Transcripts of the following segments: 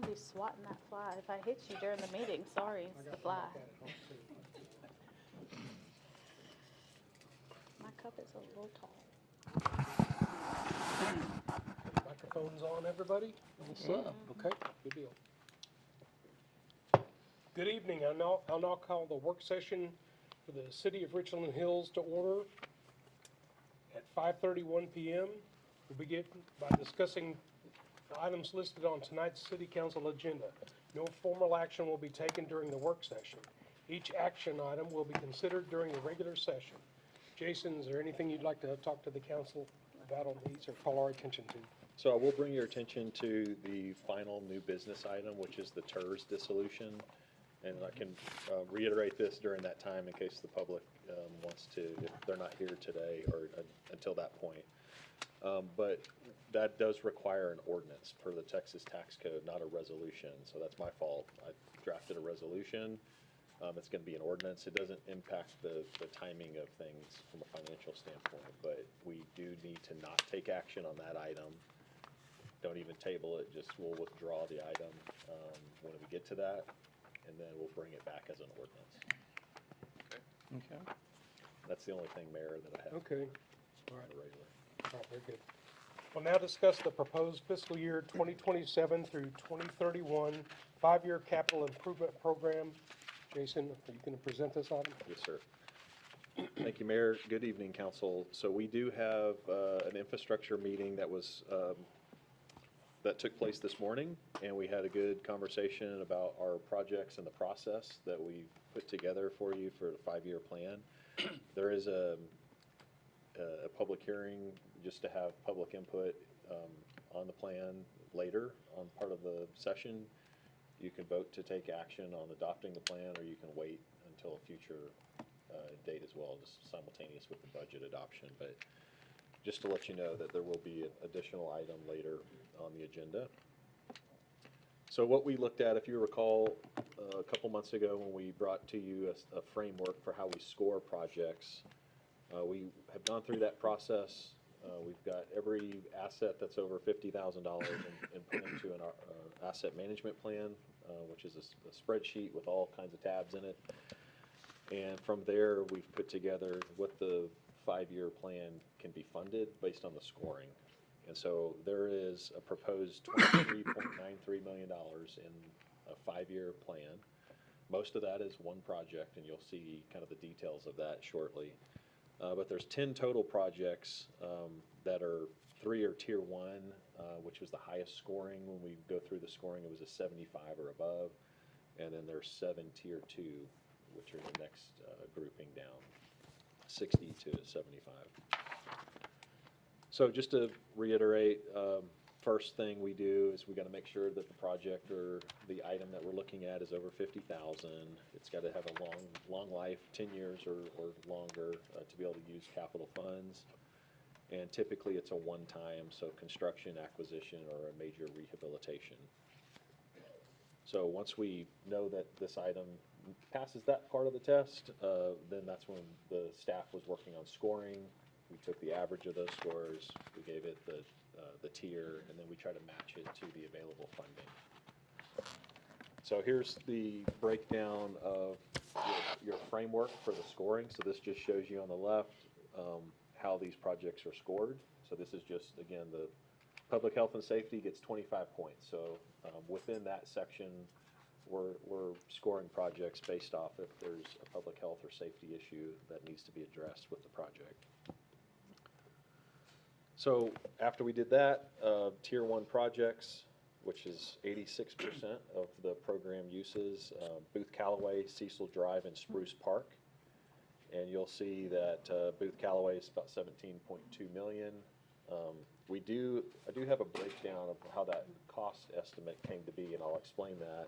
gonna be swatting that fly. If I hit you during the meeting, sorry, it's the fly. My cup is a little tall. Microphone's on, everybody? Okay, good deal. Good evening. I'll now call the work session for the City of Richland Hills to order at 5:31 p.m. We'll begin by discussing the items listed on tonight's City Council agenda. No formal action will be taken during the work session. Each action item will be considered during the regular session. Jason, is there anything you'd like to talk to the council about on these or call our attention to? So I will bring your attention to the final new business item, which is the TERS dissolution. And I can reiterate this during that time in case the public wants to, if they're not here today or until that point. But that does require an ordinance per the Texas tax code, not a resolution. So that's my fault. I drafted a resolution. It's going to be an ordinance. It doesn't impact the timing of things from a financial standpoint, but we do need to not take action on that item. Don't even table it, just we'll withdraw the item when we get to that, and then we'll bring it back as an ordinance. Okay. That's the only thing, Mayor, that I have. Okay. All right. Regular. All right, very good. We'll now discuss the proposed fiscal year 2027 through 2031 five-year capital improvement program. Jason, are you going to present this item? Yes, sir. Thank you, Mayor. Good evening, Council. So we do have an infrastructure meeting that was that took place this morning, and we had a good conversation about our projects and the process that we put together for you for the five-year plan. There is a public hearing just to have public input on the plan later on part of the session. You can vote to take action on adopting the plan, or you can wait until a future date as well, just simultaneous with the budget adoption. But just to let you know that there will be an additional item later on the agenda. So what we looked at, if you recall, a couple months ago when we brought to you a framework for how we score projects, we have gone through that process. We've got every asset that's over $50,000 and put into an asset management plan, which is a spreadsheet with all kinds of tabs in it. And from there, we've put together what the five-year plan can be funded based on the scoring. And so there is a proposed $23.93 million in a five-year plan. Most of that is one project, and you'll see kind of the details of that shortly. But there's 10 total projects that are 3 are tier 1, which was the highest scoring. When we go through the scoring, it was a 75 or above. And then there's 7 tier 2, which are the next grouping down, 60 to 75. So just to reiterate, first thing we do is we got to make sure that the project or the item that we're looking at is over 50,000. It's got to have a long life, 10 years or longer, to be able to use capital funds. And typically it's a one-time, so construction, acquisition, or a major rehabilitation. So once we know that this item passes that part of the test, then that's when the staff was working on scoring. We took the average of those scores, we gave it the tier, and then we try to match it to the available funding. So here's the breakdown of your framework for the scoring. So this just shows you on the left how these projects are scored. So this is just, again, the public health and safety gets 25 points. So within that section, we're scoring projects based off if there's a public health or safety issue that needs to be addressed with the project. So after we did that, tier 1 projects, which is 86% of the program uses, Booth Callaway, Cecil Drive, and Spruce Park. And you'll see that Booth Callaway is about $17.2 million. I do have a breakdown of how that cost estimate came to be, and I'll explain that.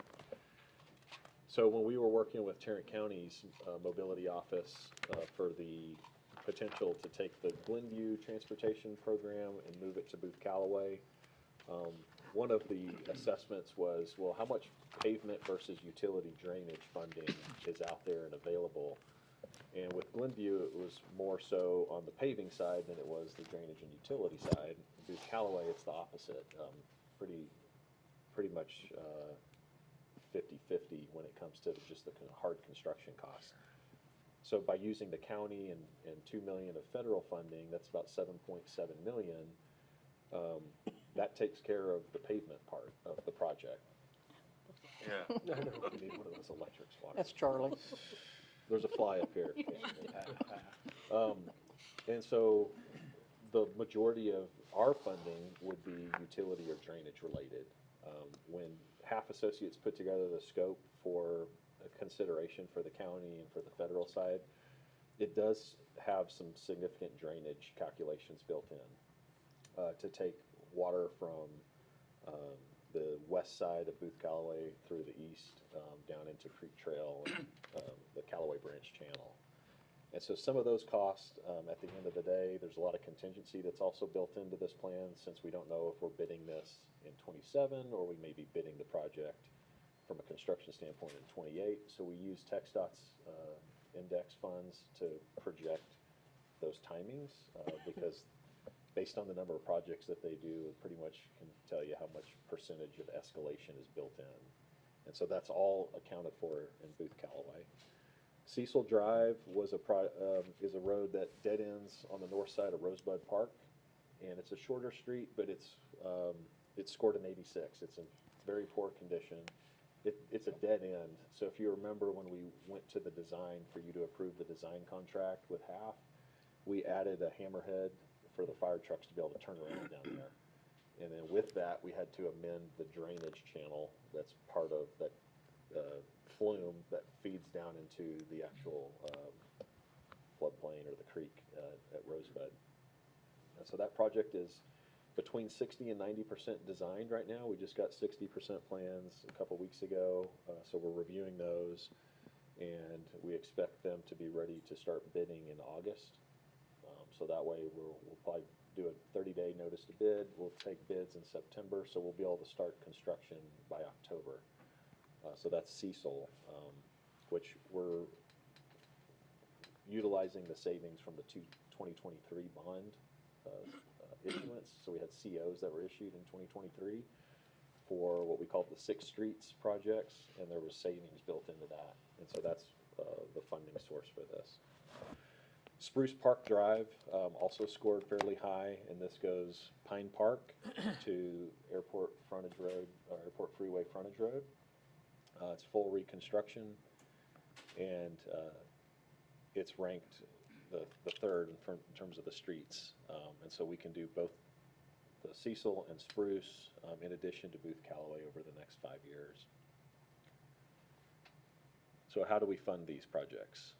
So when we were working with Tarrant County's mobility office for the potential to take the Glenview transportation program and move it to Booth Callaway, one of the assessments was, well, how much pavement versus utility drainage funding is out there and available? And with Glenview, it was more so on the paving side than it was the drainage and utility side. Booth Callaway, it's the opposite. Pretty pretty much 50/50 when it comes to just the hard construction costs. So by using the county and 2 million of federal funding, that's about 7.7 million. That takes care of the pavement part of the project. Yeah. I know. You need one of those electric swatters. That's Charlie. There's a fly up here. And so the majority of our funding would be utility or drainage related. When Half Associates put together the scope for a consideration for the county and for the federal side, it does have some significant drainage calculations built in to take water from the west side of Booth Callaway through the east down into Creek Trail and the Callaway Branch Channel. And so some of those costs, at the end of the day, there's a lot of contingency that's also built into this plan, since we don't know if we're bidding this in '27 or we may be bidding the project from a construction standpoint in '28. So we use TxDOT's index funds to project those timings, because based on the number of projects that they do, it pretty much can tell you how much percentage of escalation is built in. And so that's all accounted for in Booth Callaway. Cecil Drive was is a road that dead ends on the north side of Rosebud Park, and it's a shorter street, but it's scored an 86. It's in very poor condition. It's a dead end. So if you remember when we went to the design for you to approve the design contract with Half, we added a hammerhead for the fire trucks to be able to turn around down there. And then with that, we had to amend the drainage channel that's part of that flume that feeds down into the actual floodplain or the creek at Rosebud. And so that project is between 60 and 90% designed right now. We just got 60% plans a couple weeks ago, so we're reviewing those, and we expect them to be ready to start bidding in August. So that way we'll probably do a 30-day notice to bid. We'll take bids in September, so we'll be able to start construction by October. So that's Cecil, which we're utilizing the savings from the 2023 bond issuance. So we had COs that were issued in 2023 for what we call the 6 Streets projects, and there was savings built into that. And so that's the funding source for this. Spruce Park Drive also scored fairly high, and this goes Pine Park to Airport Frontage Road, or Airport Freeway Frontage Road. It's full reconstruction, and it's ranked the third in terms of the streets. And so we can do both the Cecil and Spruce in addition to Booth Callaway over the next 5 years. So how do we fund these projects?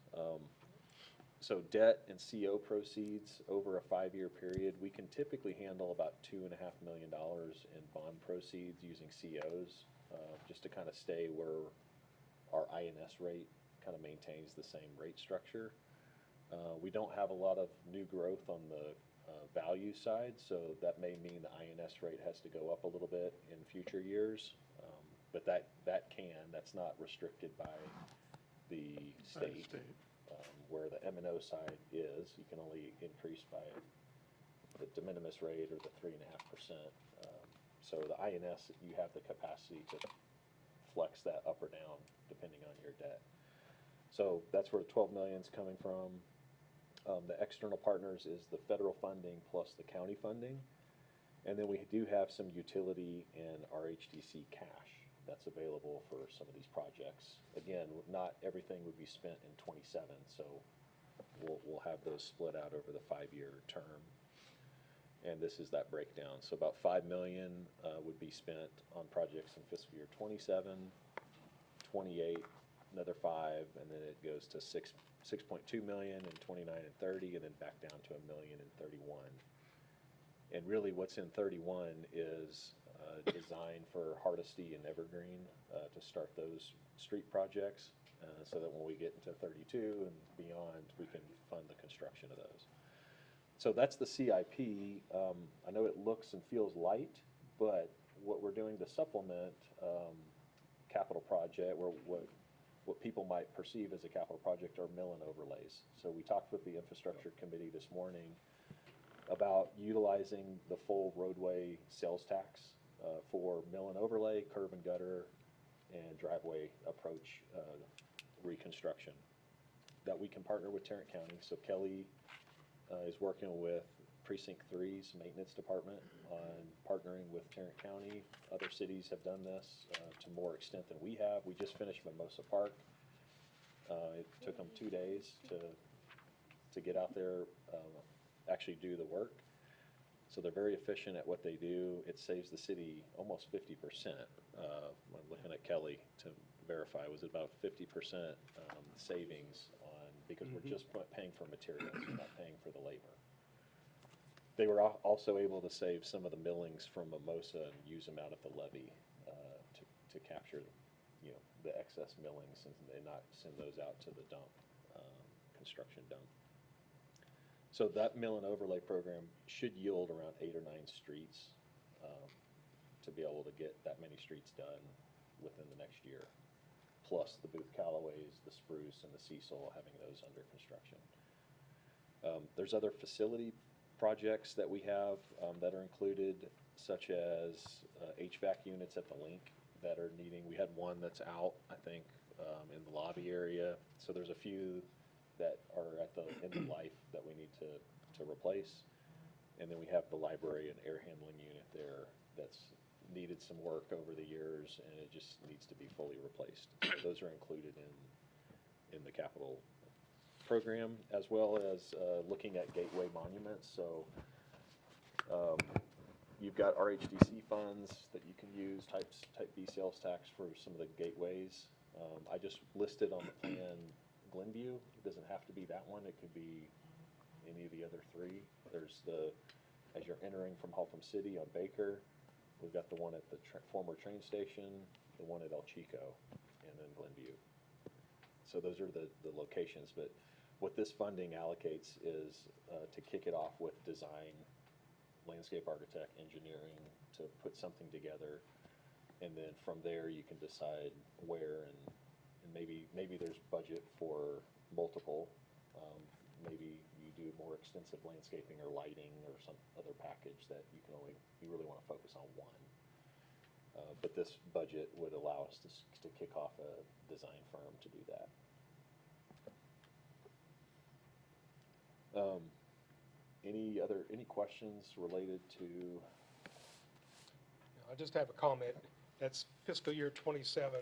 So debt and CO proceeds over a 5-year period, we can typically handle about $2.5 million in bond proceeds using COs, just to kind of stay where our INS rate kind of maintains the same rate structure. We don't have a lot of new growth on the value side, so that may mean the INS rate has to go up a little bit in future years, but that's not restricted by the state. Where the M&O side is, you can only increase by the de minimis rate or the 3.5%. So the INS, you have the capacity to flex that up or down depending on your debt. So that's where 12 million is coming from. The external partners is the federal funding plus the county funding. And then we do have some utility and RHDC cash that's available for some of these projects. Again, not everything would be spent in '27, so we'll have those split out over the 5-year term. And this is that breakdown. So about 5 million would be spent on projects in fiscal year '27, '28, another 5, and then it goes to 6.2 million in '29 and '30, and then back down to $1 million in '31. And really what's in '31 is design for Hardesty and Evergreen to start those street projects, so that when we get into '32 and beyond, we can fund the construction of those. So that's the CIP. I know it looks and feels light, but what we're doing to supplement capital project, or what people might perceive as a capital project, are mill and overlays. So we talked with the infrastructure committee this morning about utilizing the full roadway sales tax for mill and overlay, curb and gutter, and driveway approach reconstruction that we can partner with Tarrant County. So Kelly is working with Precinct 3's maintenance department on partnering with Tarrant County. Other cities have done this to more extent than we have. We just finished Mimosa Park. It took them 2 days to get out there, actually do the work. So they're very efficient at what they do. It saves the city almost 50%. I'm looking at Kelly to verify, was it about 50% savings on, because we're just paying for materials, we're not paying for the labor. They were also able to save some of the millings from Mimosa and use them out at the levee to capture, the excess millings and not send those out to the dump, construction dump. So that mill and overlay program should yield around 8 or 9 streets to be able to get that many streets done within the next year, plus the Booth Callaways, the Spruce, and the Cecil, having those under construction. There's other facility projects that we have that are included, such as HVAC units at the Link that are needing. We had one that's out, I think, in the lobby area. So there's a few that are at the end of life that we need to replace. And then we have the library and air handling unit there that's needed some work over the years, and it just needs to be fully replaced. So those are included in the capital program, as well as looking at gateway monuments. So you've got RHDC funds that you can use, type B sales tax for some of the gateways. I just listed on the plan Glenview. It doesn't have to be that one. It could be any of the other 3. There's as you're entering from Haltom City on Baker, we've got the one at the former train station, the one at El Chico, and then Glenview. So those are the locations. But what this funding allocates is to kick it off with design, landscape architect, engineering, to put something together. And then from there, you can decide where, and maybe there's budget for multiple. Maybe you do more extensive landscaping or lighting or some other package that you really want to focus on one. But this budget would allow us to kick off a design firm to do that. Any questions related to? I just have a comment. That's fiscal year 27.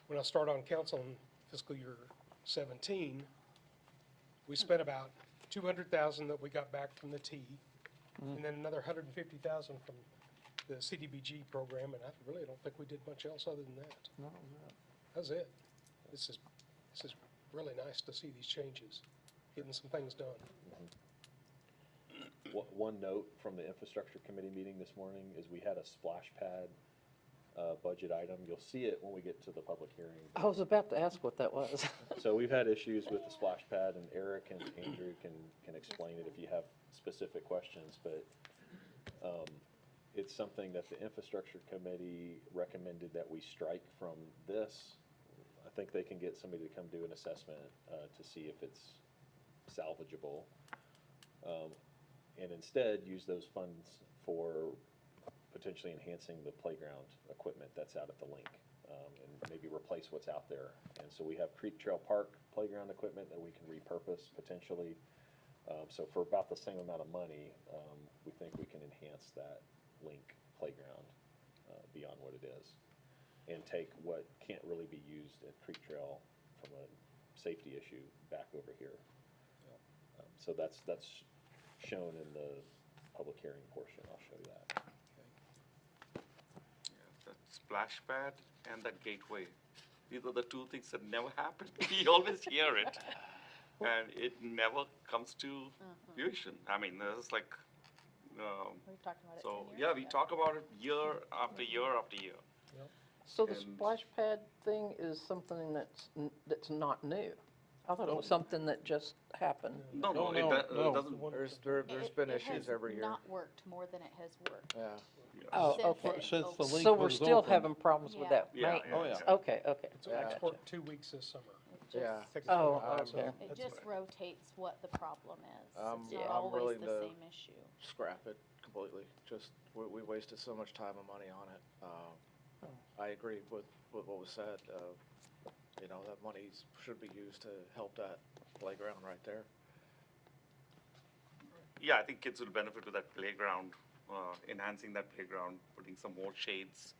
When I started on council in fiscal year 17, we spent about 200,000 that we got back from the T, and then another 150,000 from the CDBG program, and I really don't think we did much else other than that. No. That's it. This is really nice to see these changes, getting some things done. One note from the infrastructure committee meeting this morning is we had a splash pad budget item. You'll see it when we get to the public hearing. I was about to ask what that was. So we've had issues with the splash pad, and Eric and Andrew can explain it if you have specific questions, but it's something that the infrastructure committee recommended that we strike from this. I think they can get somebody to come do an assessment to see if it's salvageable. And instead use those funds for potentially enhancing the playground equipment that's out at the Link, and maybe replace what's out there. And so we have Creek Trail Park playground equipment that we can repurpose potentially. So for about the same amount of money, we think we can enhance that Link playground beyond what it is, and take what can't really be used at Creek Trail from a safety issue back over here. So that's shown in the public hearing portion. I'll show you that. That splash pad and that gateway. These are the 2 things that never happen. We always hear it, and it never comes to fruition. I mean, there's like, We've talked about it 10 so years yeah, we ago. talk about it year after year after year. So the And- splash pad thing is something that's not new. I thought it was something that just happened. No, No, it doesn't. There's been issues every year. It has not worked more than it has worked. Yeah. Oh, Since okay. it Since the opened. link So we're was still open. having problems with that Yeah, maintenance? yeah, yeah. Okay, okay. So Yeah. export 2 weeks this summer. It just- Yeah. Take it Oh, from the okay. outside. It That's just it. rotates what the problem is. I'm It's not Yeah. always willing the to- same issue. Scrap it, completely. Just, we wasted so much time and money on it. I agree with what was said. You know, that money should be used to help that playground right there. Yeah, I think kids will benefit with that playground, enhancing that playground, putting some more shades,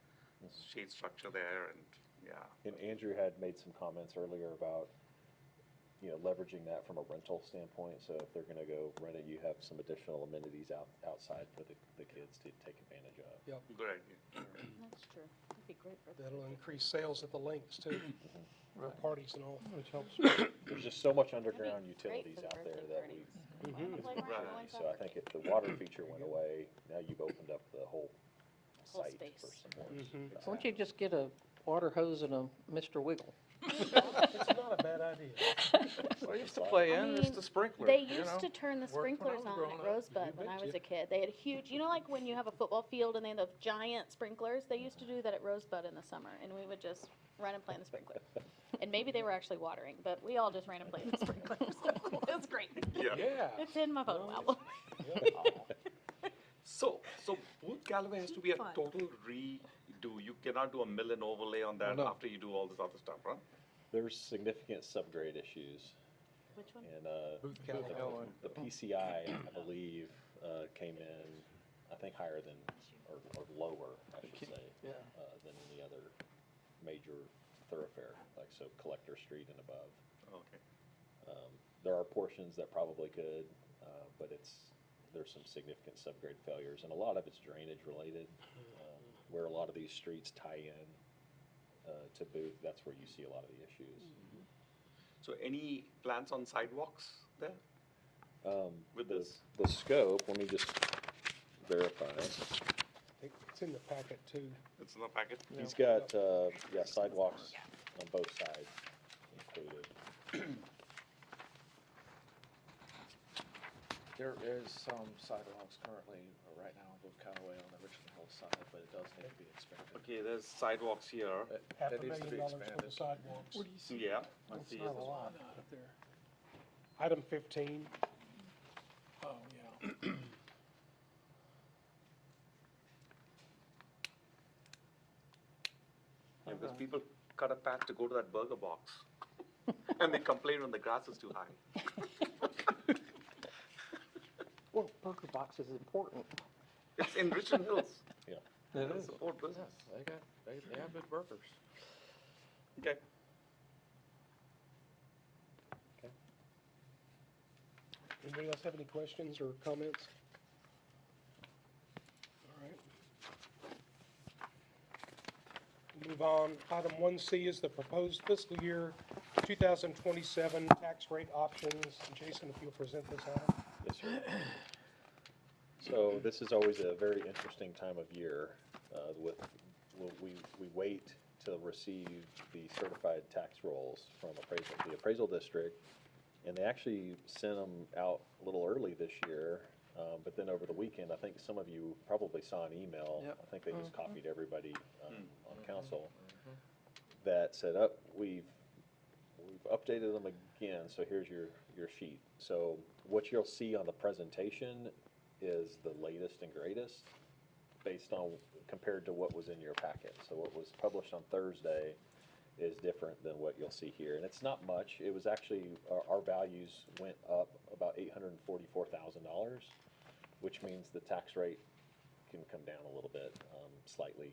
shade structure there, and yeah. And Andrew had made some comments earlier about, you know, leveraging that from a rental standpoint. So if they're gonna go rent it, you have some additional amenities outside for the kids to take advantage of. Yep, Good idea. That's true. That'd be great for the that'll future. increase sales at the links too, for parties and all, which helps. There's just so much underground That'd be great utilities for the out there birthday that parties. we, Why don't the playground go Right. in so I think if the water feature went away, now you've opened up the whole Whole site space. for some more. Mhm. Why don't you just get a water hose and a Mr. Wiggle? It's not a bad idea. Well, I used to play I in, it's mean, the sprinkler, They you used know? to turn the Worked when I sprinklers was on growing at up. Rosebud when I was a kid. They had huge, you know, like when you have a football field and they have those giant sprinklers? They used to do that at Rosebud in the summer, and we would just run and play in the sprinkler. And maybe they were actually watering, but we all just ran and played in the sprinklers. It was great. Yeah. Yeah. It's in my photo Nice. album. So Booth Callaway has to be a Fun. total redo. You cannot do a mill and overlay on that no. after you do all this other stuff, right? There's significant subgrade issues, Which one? and, Booth Callaway. the PCI, I believe, came in, I think, higher than, or lower, I should say, than any other major thoroughfare, like, so Collector Street and above. Okay. There are portions that probably could, but there's some significant subgrade failures, and a lot of it's drainage related, where a lot of these streets tie in to Booth. That's where you see a lot of the issues. So any plans on sidewalks there? With this? The scope, let me just verify. It's in the packet too. It's in the packet? He's got, sidewalks on both sides included. There is some sidewalks currently, right now, on Booth Callaway on the Richland Hill side, but it does need to be expanded. Okay, there's sidewalks here. $500,000 That needs to be for the expanded. sidewalks. Yeah, I see it as well. Item 15. Oh, yeah. Yeah, because people cut a path to go to that burger box. And they complain when the grass is too high. Well, Burger Box is important. It's in Richland Hills. Yeah. It It's is. a old business. Yes, they have good burgers. Okay. Anybody else have any questions or comments? All right. Move on. Item 1C is the proposed fiscal year 2027 tax rate options. Jason, if you'll present this item. Yes, sir. So this is always a very interesting time of year, we wait to receive the certified tax rolls from the appraisal district, and they actually sent them out a little early this year, but then over the weekend, I think some of you probably saw an email. Yep. I think they just copied everybody on council that said, we've updated them again, so here's your sheet. So what you'll see on the presentation is the latest and greatest based on, compared to what was in your packet. So what was published on Thursday is different than what you'll see here. And it's not much. It was actually, our values went up about $844,000, which means the tax rate can come down a little bit, slightly.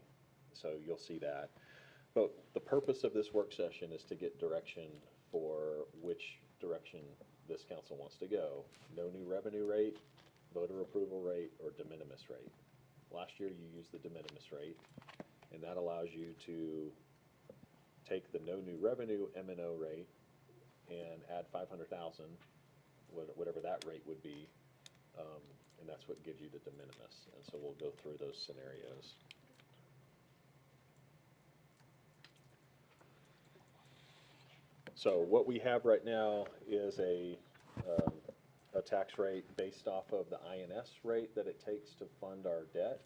So you'll see that. But the purpose of this work session is to get direction for which direction this council wants to go. No new revenue rate, voter approval rate, or de minimis rate. Last year, you used the de minimis rate, and that allows you to take the no new revenue M&O rate and add 500,000, whatever that rate would be, and that's what gives you the de minimis. And so we'll go through those scenarios. So what we have right now is a tax rate based off of the INS rate that it takes to fund our debt.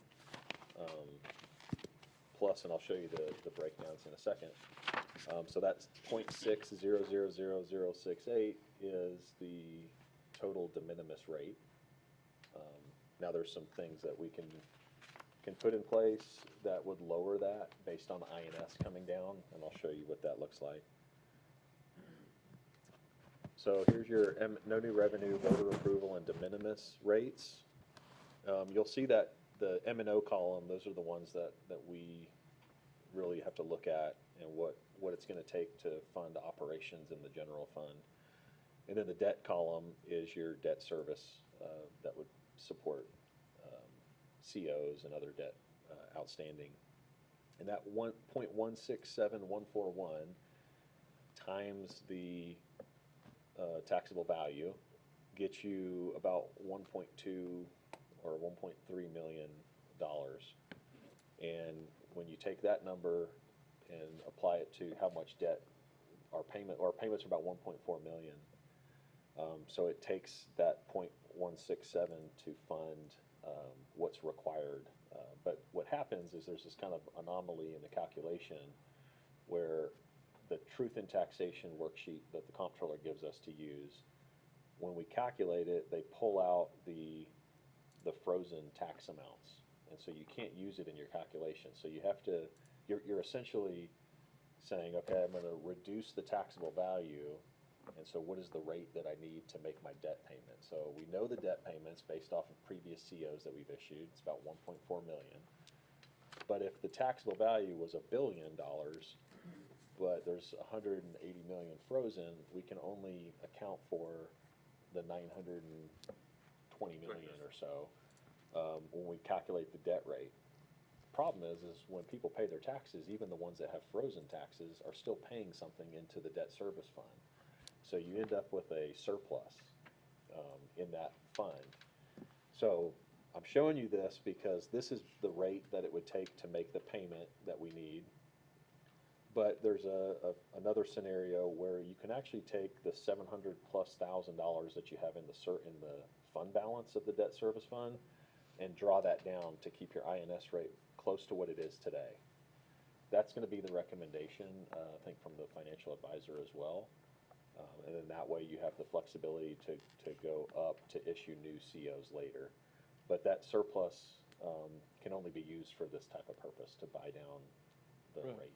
Plus, and I'll show you the breakdowns in a second. So that's 0.60000068 is the total de minimis rate. Now, there's some things that we can put in place that would lower that based on the INS coming down, and I'll show you what that looks like. So here's your no new revenue, voter approval, and de minimis rates. You'll see that the M&O column, those are the ones that we really have to look at and what it's gonna take to fund operations in the general fund. And then the debt column is your debt service that would support COs and other debt outstanding. And that 1.167141 times the taxable value gets you about 1.2 or 1.3 million dollars. And when you take that number and apply it to how much debt our payments are about 1.4 million. So it takes that 0.167 to fund what's required. But what happens is there's this kind of anomaly in the calculation where the truth in taxation worksheet that the comptroller gives us to use, when we calculate it, they pull out the frozen tax amounts. And so you can't use it in your calculation. So you have to, you're essentially saying, okay, I'm gonna reduce the taxable value, and so what is the rate that I need to make my debt payment? So we know the debt payments based off of previous COs that we've issued, it's about 1.4 million. But if the taxable value was $1 billion, but there's 180 million frozen, we can only account for the 920 million or so when we calculate the debt rate. Problem is when people pay their taxes, even the ones that have frozen taxes are still paying something into the debt service fund. So you end up with a surplus in that fund. So I'm showing you this because this is the rate that it would take to make the payment that we need. But there's another scenario where you can actually take the $700,000+ that you have in the fund balance of the debt service fund and draw that down to keep your INS rate close to what it is today. That's going to be the recommendation, I think, from the financial advisor as well. And then that way you have the flexibility to go up to issue new COs later. But that surplus can only be used for this type of purpose, to buy down the Right. rate.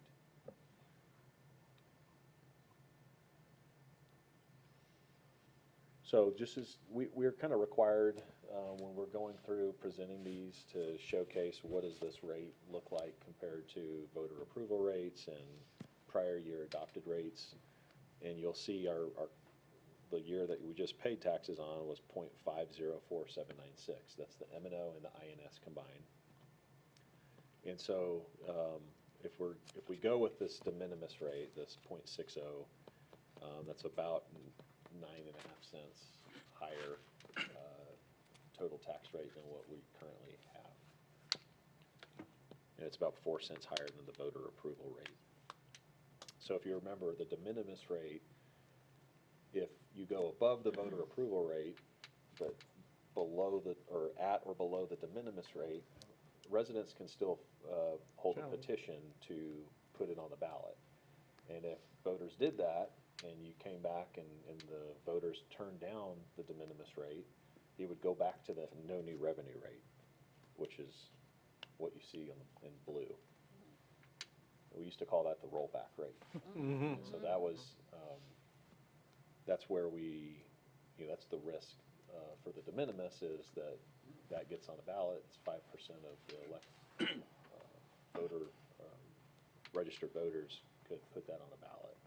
So just as we're kind of required when we're going through presenting these to showcase what does this rate look like compared to voter approval rates and prior year adopted rates. And you'll see the year that we just paid taxes on was 0.504796. That's the M&O and the INS combined. And so if we go with this de minimis rate, this 0.60, that's about 9.5 cents higher total tax rate than what we currently have. And it's about 4 cents higher than the voter approval rate. So if you remember, the de minimis rate, if you go above the voter approval rate, but below or at or below the de minimis rate, residents can still hold a petition to put it on the ballot. And if voters did that, and you came back and the voters turned down the de minimis rate, it would go back to the no new revenue rate, which is what you see in blue. We used to call that the rollback rate. And so that was, that's where that's the risk for the de minimis, is that gets on the ballot. It's 5% of the registered voters could put that on the ballot.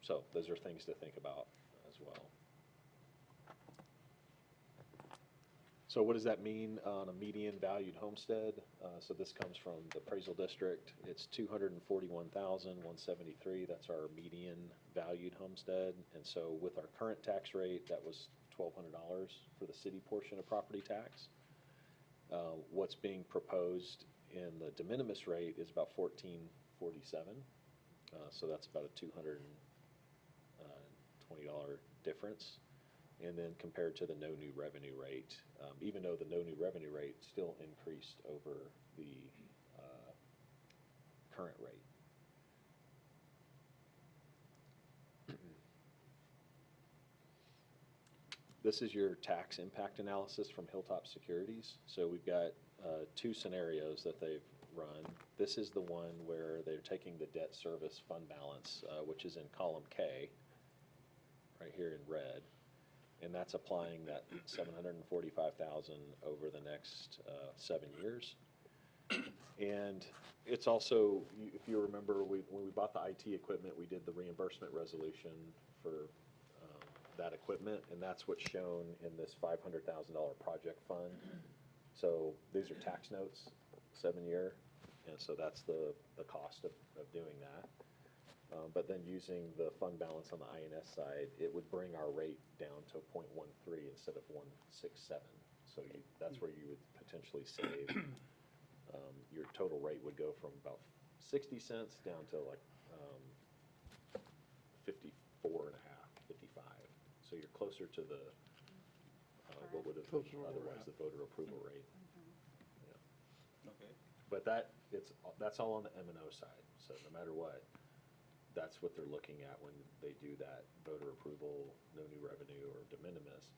So those are things to think about as well. So what does that mean on a median valued homestead? So this comes from the appraisal district. It's $241,173. That's our median valued homestead. And so with our current tax rate, that was $1,200 for the city portion of property tax. What's being proposed in the de minimis rate is about $1,447. So that's about a $220 difference. And then compared to the no new revenue rate, even though the no new revenue rate still increased over the current rate. This is your tax impact analysis from Hilltop Securities. So we've got two scenarios that they've run. This is the one where they're taking the debt service fund balance, which is in column K, right here in red, and that's applying that 745,000 over the next 7 years. And it's also, if you remember, when we bought the IT equipment, we did the reimbursement resolution for that equipment, and that's what's shown in this $500,000 project fund. So these are tax notes, 7-year, and so that's the cost of doing that. But then using the fund balance on the INS side, it would bring our rate down to 0.13 instead of 167. So that's where you would potentially save. Your total rate would go from about 60 cents down to like 54 and a half, 55. So you're closer to the, what would have Closer to where we're otherwise at. the voter approval rate. Okay. But that's all on the M&O side, so no matter what, that's what they're looking at when they do that voter approval, no new revenue, or de minimis.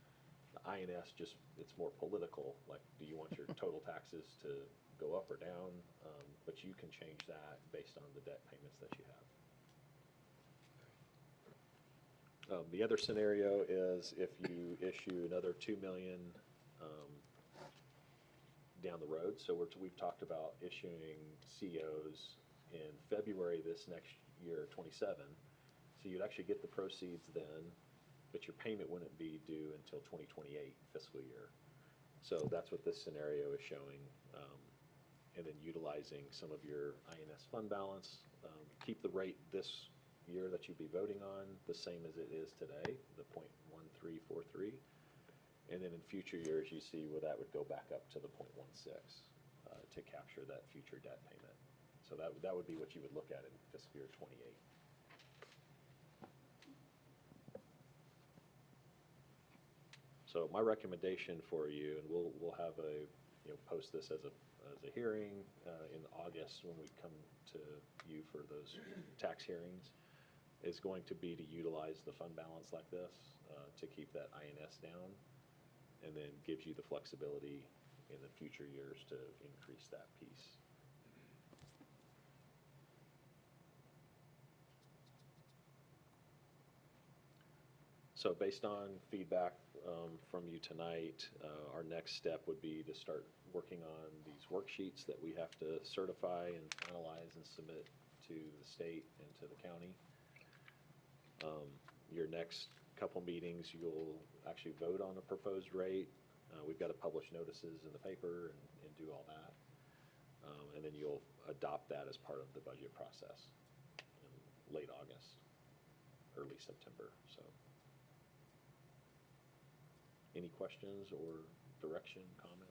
The INS just, it's more political, like, do you want your total taxes to go up or down? But you can change that based on the debt payments that you have. The other scenario is if you issue another 2 million down the road. So we've talked about issuing COs in February this next year, 27. So you'd actually get the proceeds then, but your payment wouldn't be due until 2028 fiscal year. So that's what this scenario is showing. And then utilizing some of your INS fund balance, keep the rate this year that you'd be voting on the same as it is today, the 0.1343. And then in future years, you see where that would go back up to the 0.16 to capture that future debt payment. So that would be what you would look at in fiscal year 28. So my recommendation for you, and we'll have post this as a hearing in August when we come to you for those tax hearings, is going to be to utilize the fund balance like this to keep that INS down, and then gives you the flexibility in the future years to increase that piece. So based on feedback from you tonight, our next step would be to start working on these worksheets that we have to certify and finalize and submit to the state and to the county. Your next couple meetings, you'll actually vote on a proposed rate. We've got to publish notices in the paper and do all that. And then you'll adopt that as part of the budget process in late August, early September. So, any questions or direction, comments?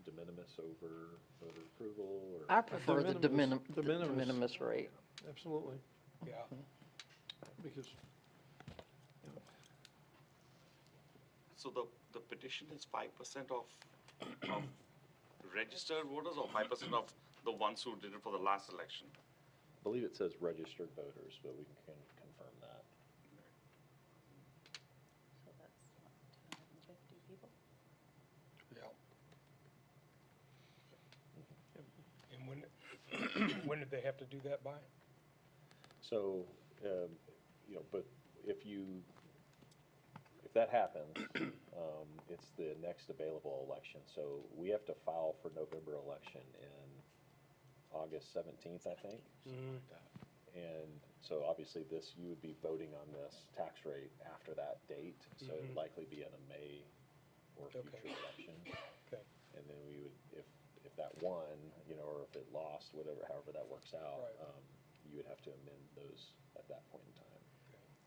De minimis over voter approval, or? I prefer the de minimis. De minimis, minimis. de minimis rate. Absolutely, Yeah. because, So the petition is 5% of registered voters or 5% of the ones who did it for the last election? I believe it says registered voters, but we can confirm that. So that's what, 250 people? Yeah. And when did they have to do that by? So, but if that happens, it's the next available election. So we have to file for November election in August 17th, I think. And so obviously you would be voting on this tax rate after that date. So it'd likely be in a May or future Okay. election. Okay. And then we would, if that won, or if it lost, however that works out, Right. you would have to amend those at that point in time.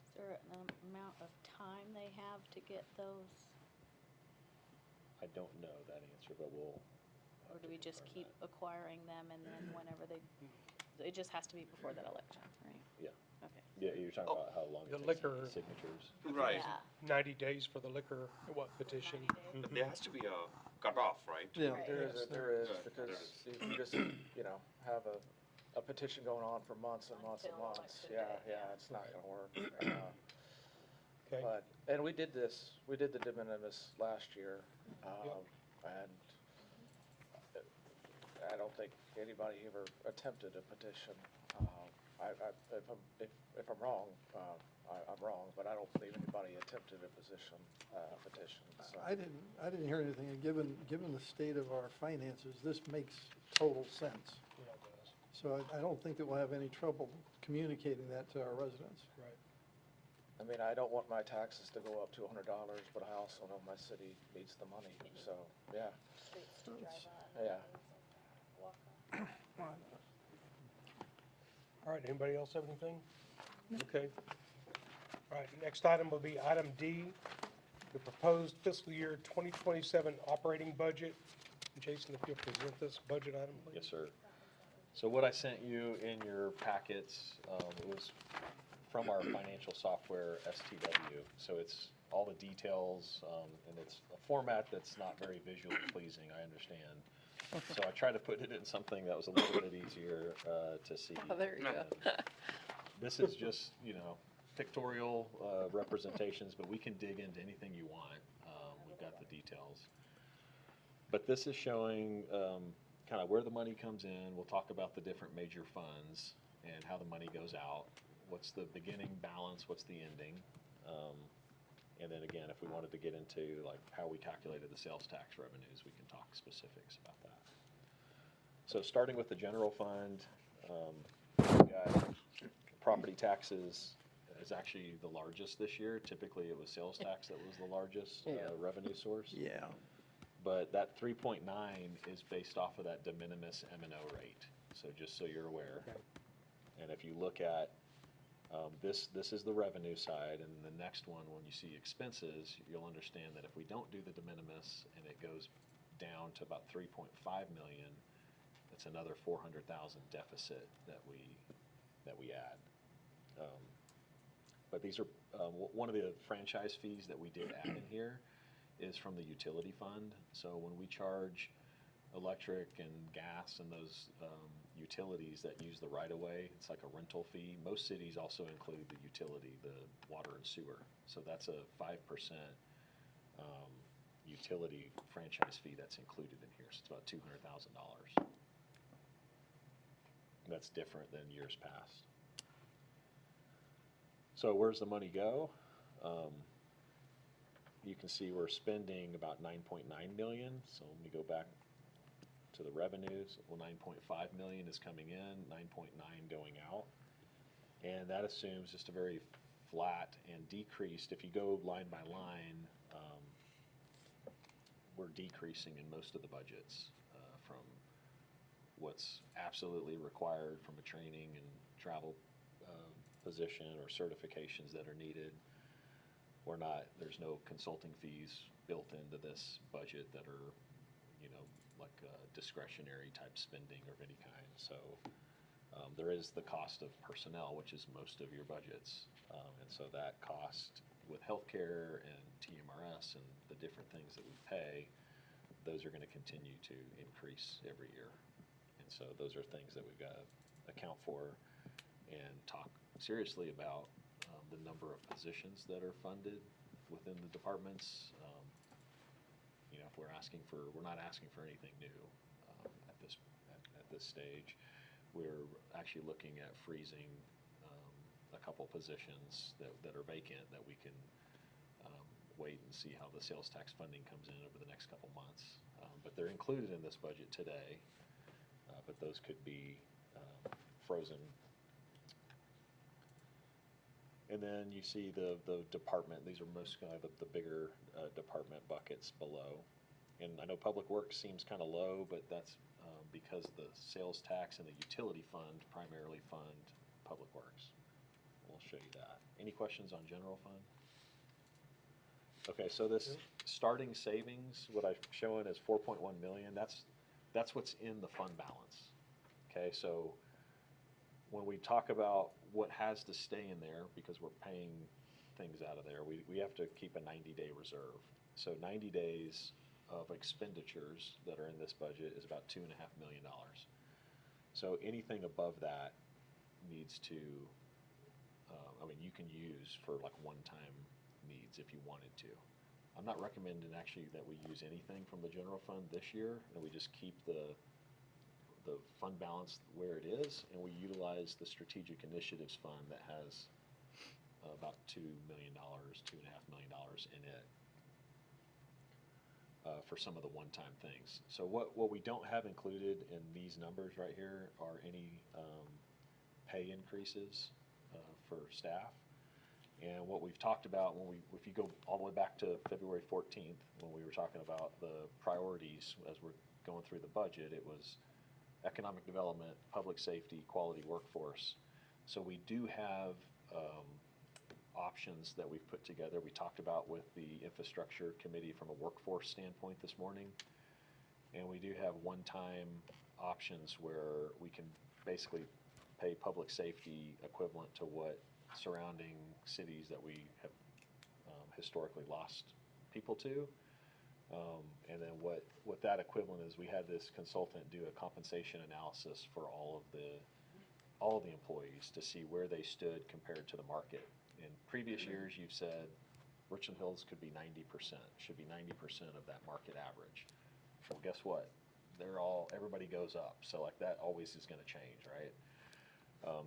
Is there an amount of time they have to get those, I don't know that answer, but we'll. or have do to we just confirm keep that. acquiring them and then whenever it just has to be before that election, right? Yeah. Okay. Yeah, you're talking about how long The it takes to liquor- get signatures. Right. Yeah. 90 days for the liquor petition. 90 days. But there has to be a cutoff, right? yeah. Right. There Yes. is, because if you just, have a petition going on for months and months and Until months, election day, yeah. it's not gonna work. Okay. And we did the de minimis last year, and I don't think anybody ever attempted a petition. If I'm wrong, I'm wrong, but I don't believe anybody attempted a petition, so. I didn't hear anything, and given the state of our finances, this makes total sense. Yeah, it does. So I don't think that we'll have any trouble communicating that to our residents. Right. I mean, I don't want my taxes to go up $200, but I also know my city needs the money, so, yeah, Streets to drive on. yeah. All right, anybody else have anything? Okay. All right, next item will be item D, the proposed fiscal year 2027 operating budget. Jason, if you'll present this budget item, please. Yes, sir. So what I sent you in your packets, it was from our financial software, STW. So it's all the details, and it's a format that's not very visually pleasing, I understand. So I tried to put it in something that was a little bit easier to see. Oh, there you go. And this is just, pictorial representations, but we can dig into anything you want. We've got the details. But this is showing kind of where the money comes in. We'll talk about the different major funds and how the money goes out. What's the beginning balance? What's the ending? And then again, if we wanted to get into like how we calculated the sales tax revenues, we can talk specifics about that. So starting with the general fund, we've got property taxes is actually the largest this year. Typically, it was sales tax that was the largest revenue source. Yeah. But that 3.9 is based off of that de minimis M&O rate. So just so you're aware. Okay. And if you look at this is the revenue side, and the next one, when you see expenses, you'll understand that if we don't do the de minimis and it goes down to about 3.5 million, it's another 400,000 deficit that we add. But these are one of the franchise fees that we did add in here is from the utility fund. So when we charge electric and gas and those utilities that use the right-of-way, it's like a rental fee. Most cities also include the utility, the water and sewer. So that's a 5% utility franchise fee that's included in here. So it's about $200,000. That's different than years past. So where's the money go? You can see we're spending about 9.9 million. So let me go back to the revenues. Well, 9.5 million is coming in, 9.9 going out. And that assumes just a very flat and decreased. If you go line by line, we're decreasing in most of the budgets from what's absolutely required from a training and travel position or certifications that are needed. There's no consulting fees built into this budget that are, like discretionary type spending of any kind. So there is the cost of personnel, which is most of your budgets. And so that cost with healthcare and TMRS and the different things that we pay, those are going to continue to increase every year. And so those are things that we've got to account for and talk seriously about the number of positions that are funded within the departments. If we're not asking for anything new at this stage. We're actually looking at freezing a couple positions that are vacant that we can wait and see how the sales tax funding comes in over the next couple months. But they're included in this budget today, but those could be frozen. And then you see the department, these are most kind of the bigger department buckets below. And I know Public Works seems kind of low, but that's because the sales tax and the utility fund primarily fund Public Works. We'll show you that. Any questions on general fund? Okay, so this starting savings, what I've shown is 4.1 million. That's what's in the fund balance. Okay, so when we talk about what has to stay in there, because we're paying things out of there, we have to keep a 90-day reserve. So 90 days of expenditures that are in this budget is about $2.5 million. So anything above that needs to, you can use for like one-time needs if you wanted to. I'm not recommending actually that we use anything from the general fund this year, and we just keep the fund balance where it is, and we utilize the strategic initiatives fund that has about $2 million, $2.5 million in it for some of the one-time things. So what we don't have included in these numbers right here are any pay increases for staff. And what we've talked about if you go all the way back to February 14th, when we were talking about the priorities as we're going through the budget, it was economic development, public safety, quality workforce. So we do have options that we've put together. We talked about with the infrastructure committee from a workforce standpoint this morning. And we do have one-time options where we can basically pay public safety equivalent to what surrounding cities that we have historically lost people to. And then what that equivalent is, we had this consultant do a compensation analysis for all of the employees to see where they stood compared to the market. In previous years, you've said Richland Hills could be 90%, should be 90% of that market average. Well, guess what? Everybody goes up, so like that always is going to change, right?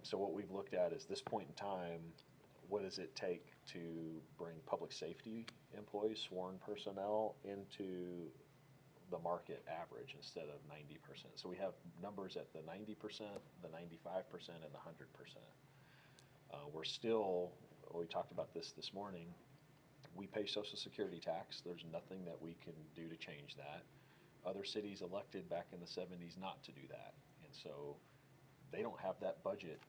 So what we've looked at is this point in time, what does it take to bring public safety employees, sworn personnel, into the market average instead of 90%. So we have numbers at the 90%, the 95%, and the 100%. We're still, we talked about this morning, we pay Social Security tax. There's nothing that we can do to change that. Other cities elected back in the 70s not to do that. And so they don't have that budget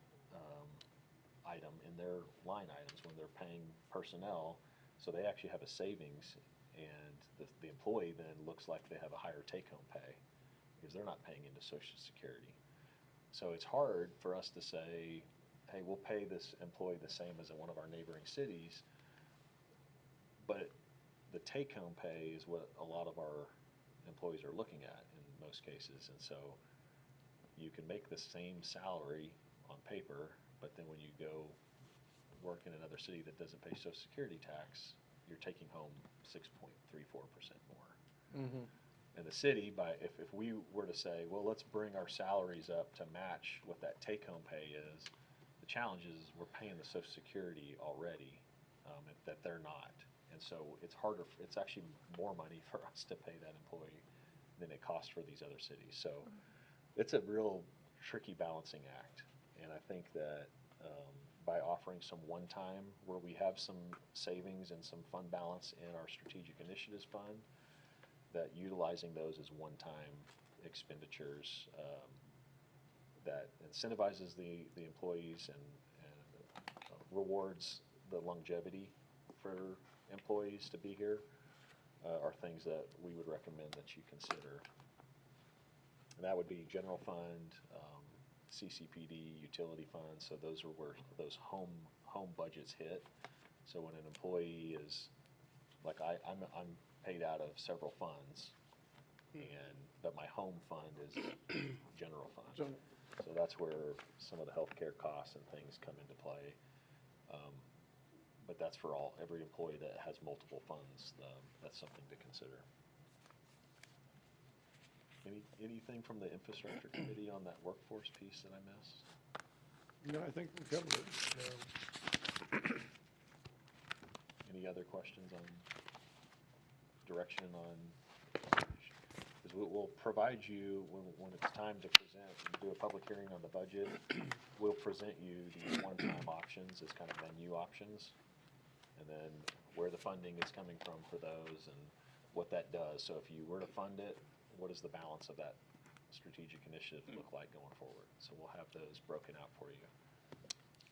item in their line items when they're paying personnel. So they actually have a savings, and the employee then looks like they have a higher take-home pay because they're not paying into Social Security. So it's hard for us to say, hey, we'll pay this employee the same as in one of our neighboring cities, but the take-home pay is what a lot of our employees are looking at in most cases. And so you can make the same salary on paper, but then when you go work in another city that doesn't pay Social Security tax, you're taking home 6.34% more. Mm-hmm. And the city, if we were to say, well, let's bring our salaries up to match what that take-home pay is, the challenge is we're paying the Social Security already, that they're not. And so it's harder, it's actually more money for us to pay that employee than it costs for these other cities. So it's a real tricky balancing act. And I think that by offering some one-time, where we have some savings and some fund balance in our strategic initiatives fund, that utilizing those as one-time expenditures that incentivizes the employees and rewards the longevity for employees to be here are things that we would recommend that you consider. And that would be general fund, CCPD, utility funds. So those are where those home budgets hit. So when an employee is, like I'm paid out of several funds, but my home fund is general fund. So that's where some of the healthcare costs and things come into play. But that's for every employee that has multiple funds. That's something to consider. Anything from the infrastructure committee on that workforce piece that I missed? No, I think we covered it. Any other questions on direction on? Because we'll provide you, when it's time to present and do a public hearing on the budget, we'll present you these one-time options as kind of menu options. And then where the funding is coming from for those and what that does. So if you were to fund it, what does the balance of that strategic initiative look like going forward? So we'll have those broken out for you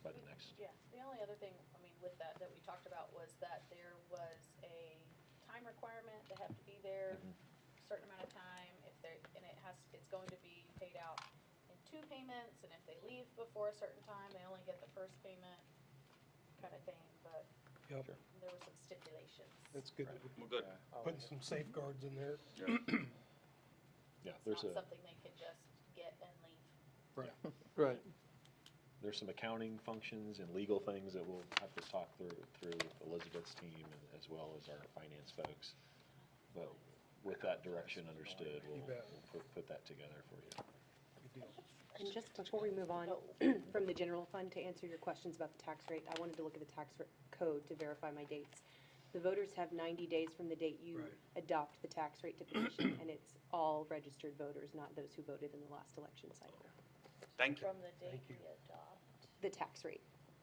by the next. Yeah, the only other thing, I mean, with that we talked about was that there was a time requirement. They have to be there a certain amount of time. It's going to be paid out in 2 payments, and if they leave before a certain time, they only get the first payment, kind of thing. But Yep, there were some stipulations. that's good. Right. We're good. Putting some safeguards in there. Yeah, It's there's not something they could just get and leave. Right. Right. there's some accounting functions and legal things that we'll have to talk through with Elizabeth's team and as well as our finance folks. But with that direction understood, we'll bet. put that together for you. Good deal. And just before we move on from the general fund, to answer your questions about the tax rate, I wanted to look at the code to verify my dates. The voters have 90 days from the date you Right. adopt the tax rate to petition, and it's all registered voters, not those who voted in the last election cycle. Thank you. From the date Thank you. we adopt. The tax rate.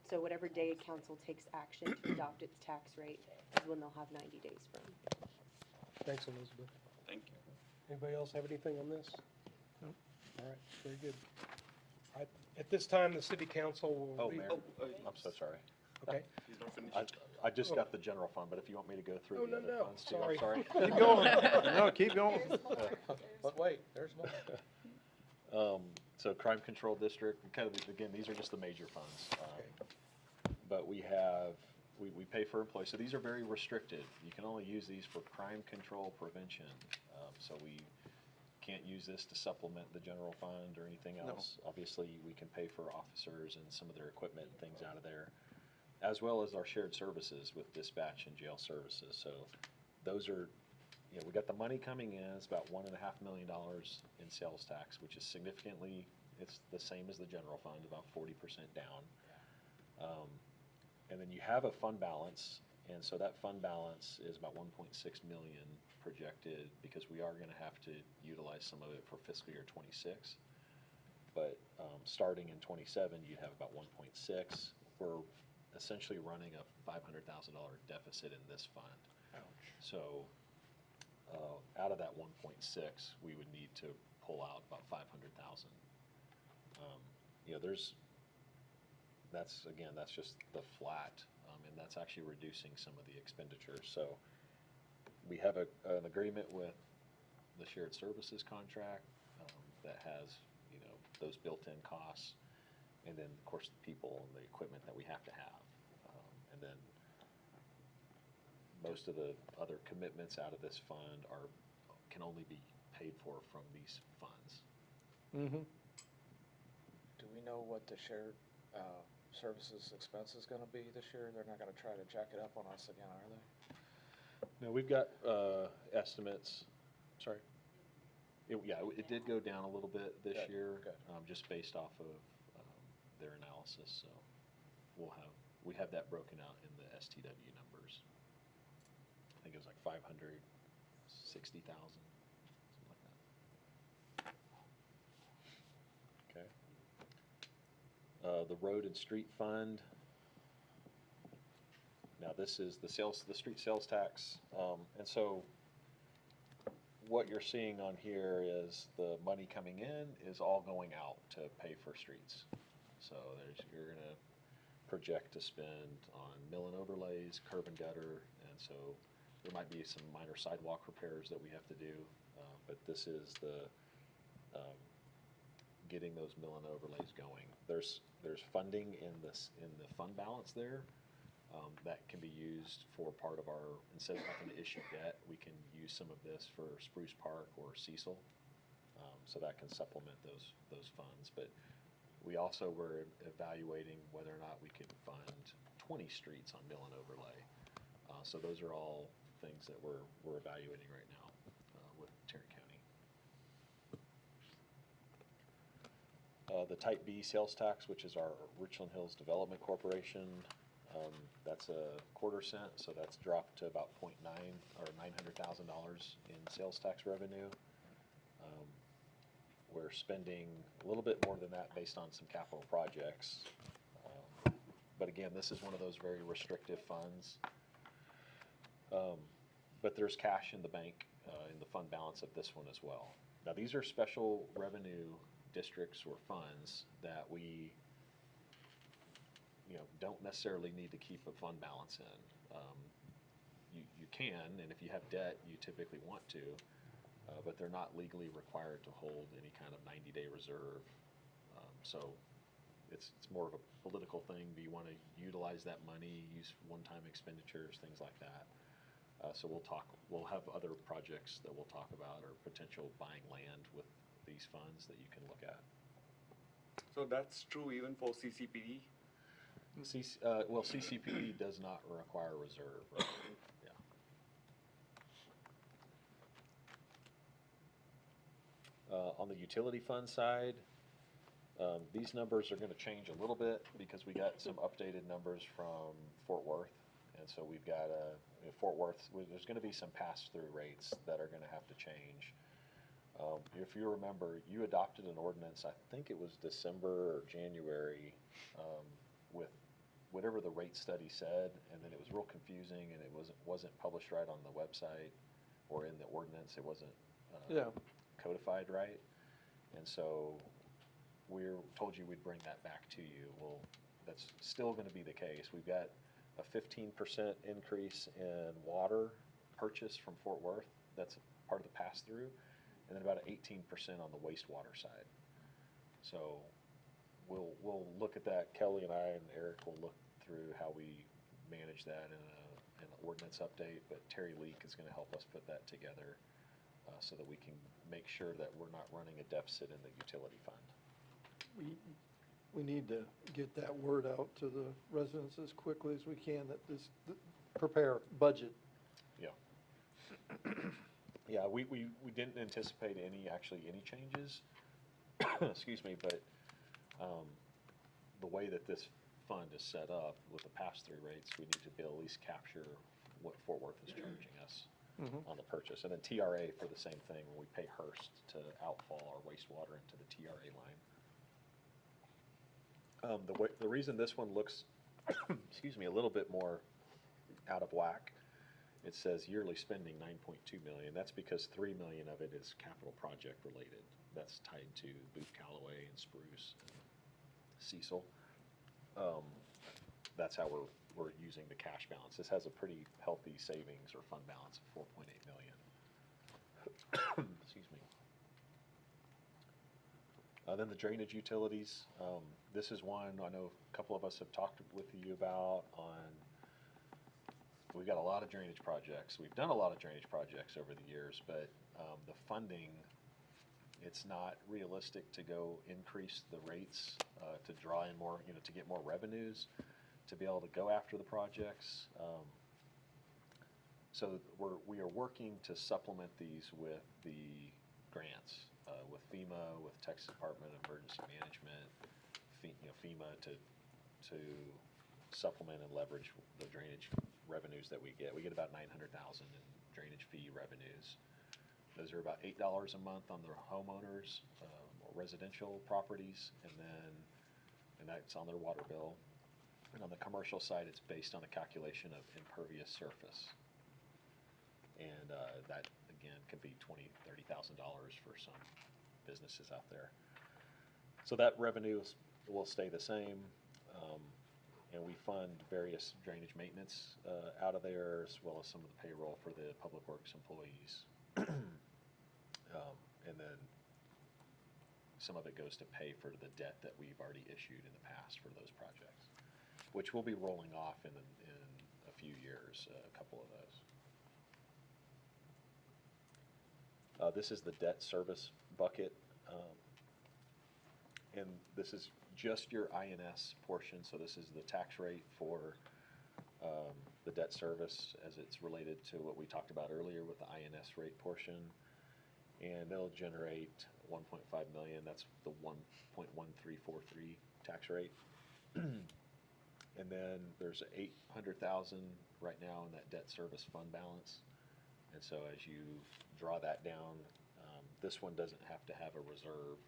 So whatever day council takes action to adopt its tax rate is when they'll have 90 days from. Thanks, Elizabeth. Thank you. Anybody else have anything on this? No. All right, very good. All right, at this time, the city council will. Oh, re- Mayor, I'm so sorry. Okay. He's not finished. I just got the general fund, but if you want me to go through Oh, the no, other no, funds too, sorry. I'm sorry. Keep going. No, keep going. But wait, there's more. So crime control district, and kind of, again, these are just the major funds. But we pay for employees, so these are very restricted. You can only use these for crime control prevention. So we can't use this to supplement the general fund or anything else. Obviously, we can pay for officers and some of their equipment and things out of there, as well as our shared services with dispatch and jail services. So those are, we got the money coming in, it's about $1.5 million in sales tax, which is significantly, it's the same as the general fund, about 40% down. And then you have a fund balance, and so that fund balance is about 1.6 million projected, because we are gonna have to utilize some of it for fiscal year '26. But starting in '27, you have about 1.6. We're essentially running a $500,000 deficit in this fund. So out of that 1.6, we would need to pull out about 500,000. That's just the flat, and that's actually reducing some of the expenditures. So we have an agreement with the shared services contract that has, those built-in costs, and then, of course, the people and the equipment that we have to have. And then most of the other commitments out of this fund can only be paid for from these funds. Mm-hmm. Do we know what the shared services expense is gonna be this year? They're not gonna try to jack it up on us again, are they? No, we've got estimates, sorry. It did go down a little bit this Good, year, good. just based off of their analysis, so we have that broken out in the STW numbers. I think it was like 560,000, something like that. Okay. The road and street fund. Now, this is the street sales tax, and so what you're seeing on here is the money coming in is all going out to pay for streets. So you're gonna project to spend on mill and overlays, curb and gutter, and so there might be some minor sidewalk repairs that we have to do, but this is the getting those mill and overlays going. There's funding in the fund balance there. That can be used for part of our, instead of having to issue debt, we can use some of this for Spruce Park or Cecil. So that can supplement those funds. But we also were evaluating whether or not we could fund 20 streets on mill and overlay. So those are all things that we're evaluating right now with Tarrant County. The Type B sales tax, which is our Richland Hills Development Corporation, that's a $0.25 cent, so that's dropped to about $0.9 or $900,000 in sales tax revenue. We're spending a little bit more than that based on some capital projects. But again, this is one of those very restrictive funds. But there's cash in the bank in the fund balance of this one as well. Now, these are special revenue districts or funds that we don't necessarily need to keep a fund balance in. You can, and if you have debt, you typically want to, but they're not legally required to hold any kind of 90-day reserve. So it's more of a political thing. Do you want to utilize that money, use one-time expenditures, things like that? So we'll have other projects that we'll talk about, or potential buying land with these funds that you can look at. So that's true even for CCPD? Well, CCPD does not require reserve, right? Yeah. On the utility fund side, these numbers are gonna change a little bit because we got some updated numbers from Fort Worth. And so we've got, Fort Worth, there's gonna be some pass-through rates that are gonna have to change. If you remember, you adopted an ordinance, I think it was December or January, with whatever the rate study said, and then it was real confusing, and it wasn't published right on the website or in the ordinance, it wasn't Yeah. codified right. And so we're told you we'd bring that back to you. Well, that's still gonna be the case. We've got a 15% increase in water purchase from Fort Worth. That's part of the pass-through. And then about 18% on the wastewater side. So we'll look at that. Kelly and I and Eric will look through how we manage that in an ordinance update. But Terry Leak is gonna help us put that together so that we can make sure that we're not running a deficit in the utility fund. We need to get that word out to the residents as quickly as we can, that prepare budget. Yeah. Yeah, we didn't anticipate any changes, excuse me, but the way that this fund is set up with the pass-through rates, we need to be able to at least capture what Fort Worth is charging us on the purchase. And then TRA for the same thing, when we pay Hearst to outfall our wastewater into the TRA line. The reason this one looks, excuse me, a little bit more out of whack, it says yearly spending 9.2 million. That's because 3 million of it is capital project related. That's tied to Booth Callaway and Spruce and Cecil. That's how we're using the cash balance. This has a pretty healthy savings or fund balance of 4.8 million. Excuse me. Then the drainage utilities. This is one I know a couple of us have talked with you about we've got a lot of drainage projects. We've done a lot of drainage projects over the years, but the funding, it's not realistic to go increase the rates to draw in more, to get more revenues, to be able to go after the projects. So we are working to supplement these with the grants, with FEMA, with Texas Department of Emergency Management, FEMA to supplement and leverage the drainage revenues that we get. We get about $900,000 in drainage fee revenues. Those are about $8 a month on their homeowners or residential properties, and that's on their water bill. And on the commercial side, it's based on a calculation of impervious surface. And that, again, could be $20,000, $30,000 for some businesses out there. So that revenue will stay the same. And we fund various drainage maintenance out of there, as well as some of the payroll for the public works employees. And then some of it goes to pay for the debt that we've already issued in the past for those projects, which will be rolling off in a few years, a couple of those. This is the debt service bucket. And this is just your INS portion, so this is the tax rate for the debt service as it's related to what we talked about earlier with the INS rate portion. And they'll generate 1.5 million, that's the 1.1343 tax rate. And then there's 800,000 right now in that debt service fund balance. And so as you draw that down, this one doesn't have to have a reserve.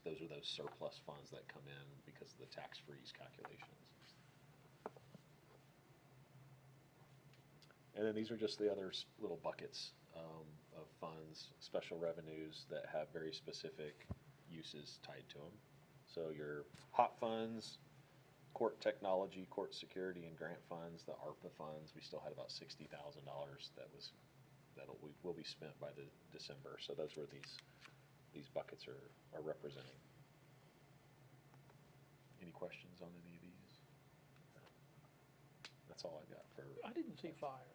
Those are those surplus funds that come in because of the tax freeze calculations. And then these are just the other little buckets of funds, special revenues that have very specific uses tied to them. So your HOP funds, court technology, court security, and grant funds, the ARPA funds, we still had about $60,000 that will be spent by the December. So those were these buckets are representing. Any questions on any of these? That's all I got for. I didn't see fire.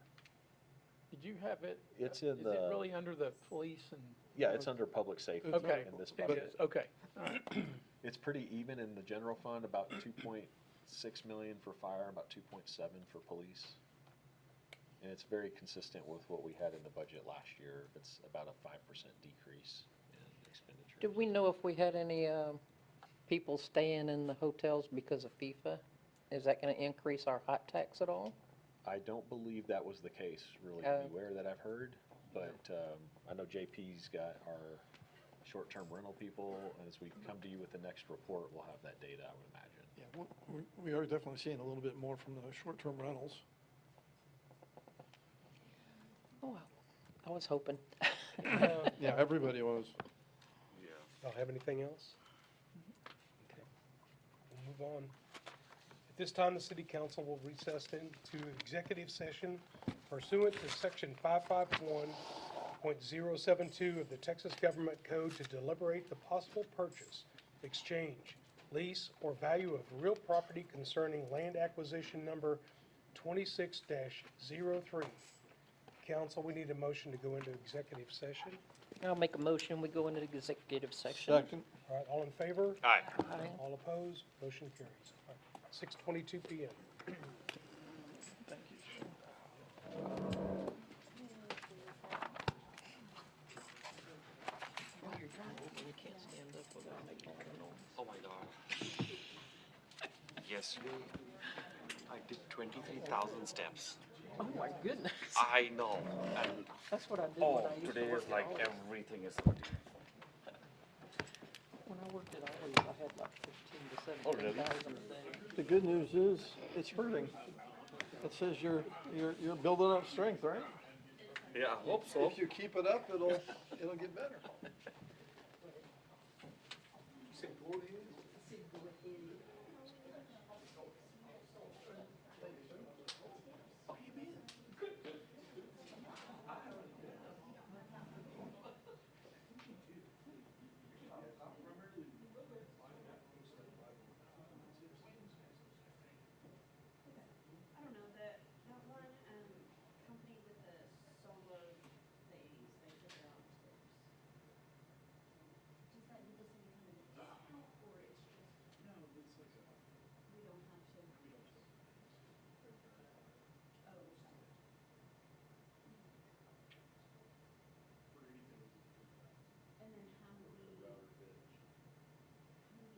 Did you have it? It's in Is it really under the police and? Yeah, it's under public safety Okay. in this It bucket. is, okay, all right. It's pretty even in the general fund, about 2.6 million for fire, about 2.7 for police. And it's very consistent with what we had in the budget last year. It's about a 5% decrease in expenditures. Do we know if we had any people staying in the hotels because of FIFA? Is that going to increase our hot tax at all? I don't believe that was the case really Oh. anywhere that I've heard, but I know JP's got our short-term rental people, and as we come to you with the next report, we'll have that data, I would imagine. Yeah, we are definitely seeing a little bit more from the short-term rentals. Oh, well, I was hoping. Yeah, everybody was. Yeah. Y'all have anything else? Okay, we'll move on. At this time, the city council will recess into executive session pursuant to section 551.072 of the Texas Government Code to deliberate the possible purchase, exchange, lease, or value of real property concerning land acquisition number 26-03. Council, we need a motion to go into executive session. I'll make a motion, we go into executive session. Second. All right, all in favor? Aye. Aye. All opposed? Motion carries. All right, 6:22 PM. Thank you. You can't stand up without making all the noise. Oh my God. Yesterday, I did 23,000 steps. Oh, my goodness. I know, and That's what I did oh, when I used to today work is at like Aldi. everything is 30. When I worked at Aldi's, I had like 15 to Oh, really? 17,000 a day. The good news is, it's hurting. It says you're building up strength, right? Yeah, I hope so. If you keep it up, it'll get better. I don't know, that one, company with the solar things, they put their own stores. Does that need the city come in and discount, or it's just? No, it's like a. We don't have to. Oh, sorry. And then how do we? How do we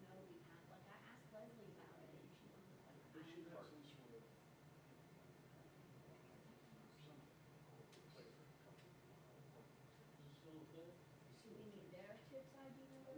know we have, like, I asked Leslie about it, and she was like, I don't know. Do we need their TIPS ID number?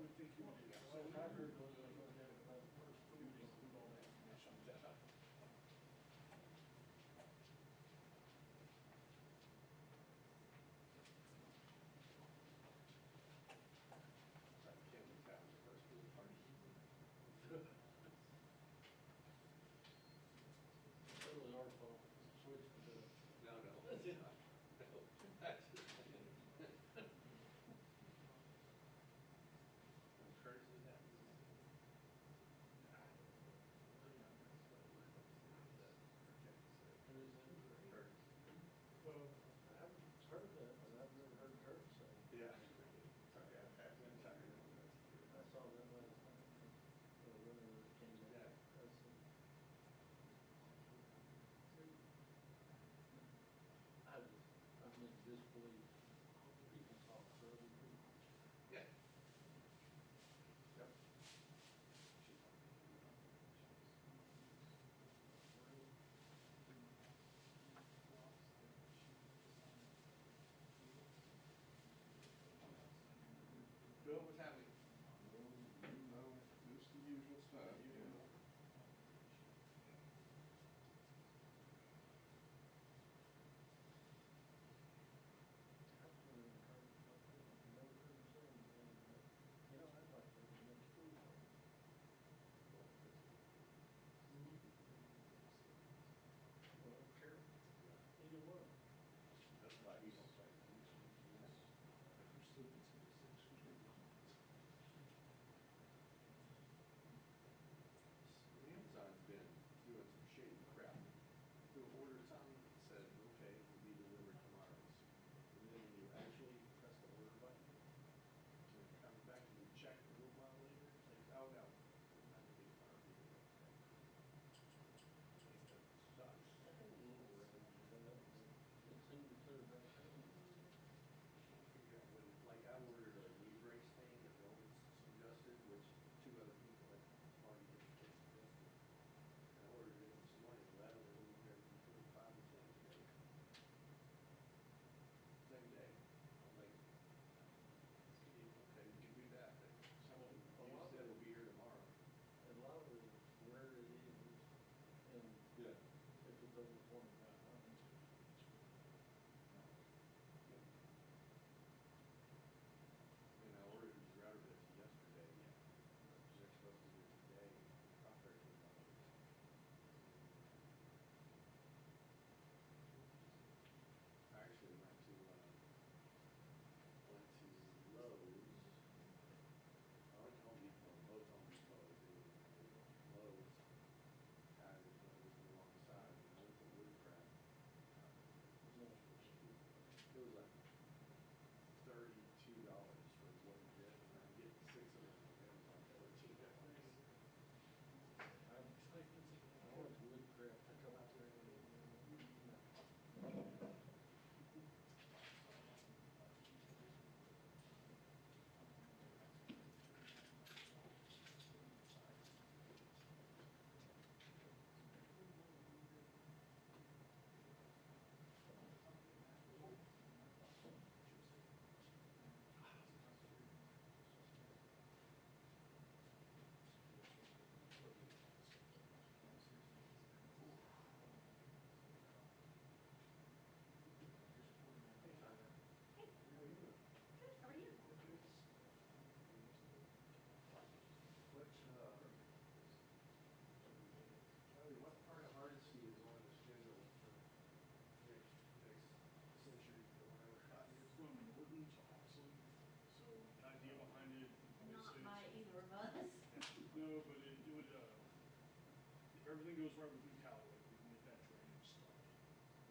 if everything goes right with Blue Callaway, we can get that drainage started.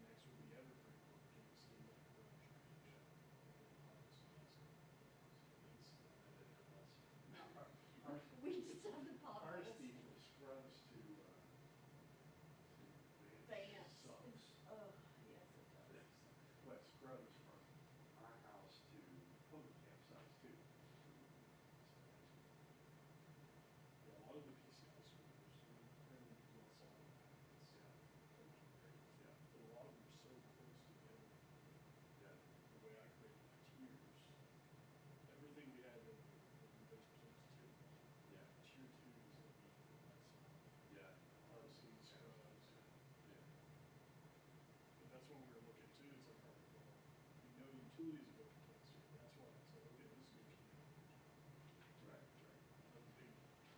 Next would be Evergreen, where we can extend that road drainage. We just have the potholes. Our steeple scrubs to Vance. subs. Oh, yes, it does. But scrubs from our house to public campsites too. Yeah, a lot of the PCI schools, Brandon well saw that. It's, they're not great. Yeah. But a lot of them are so close together. Yeah. The way I created my tiers, everything we had in the base percentage two. Yeah. Tier two is the median, that's, yeah, RC scrubs. Yeah. But that's when we were looking too, it's like, all right, well, we know utilities have opened place here, that's why it's like, okay, this is a community. Right, right. Another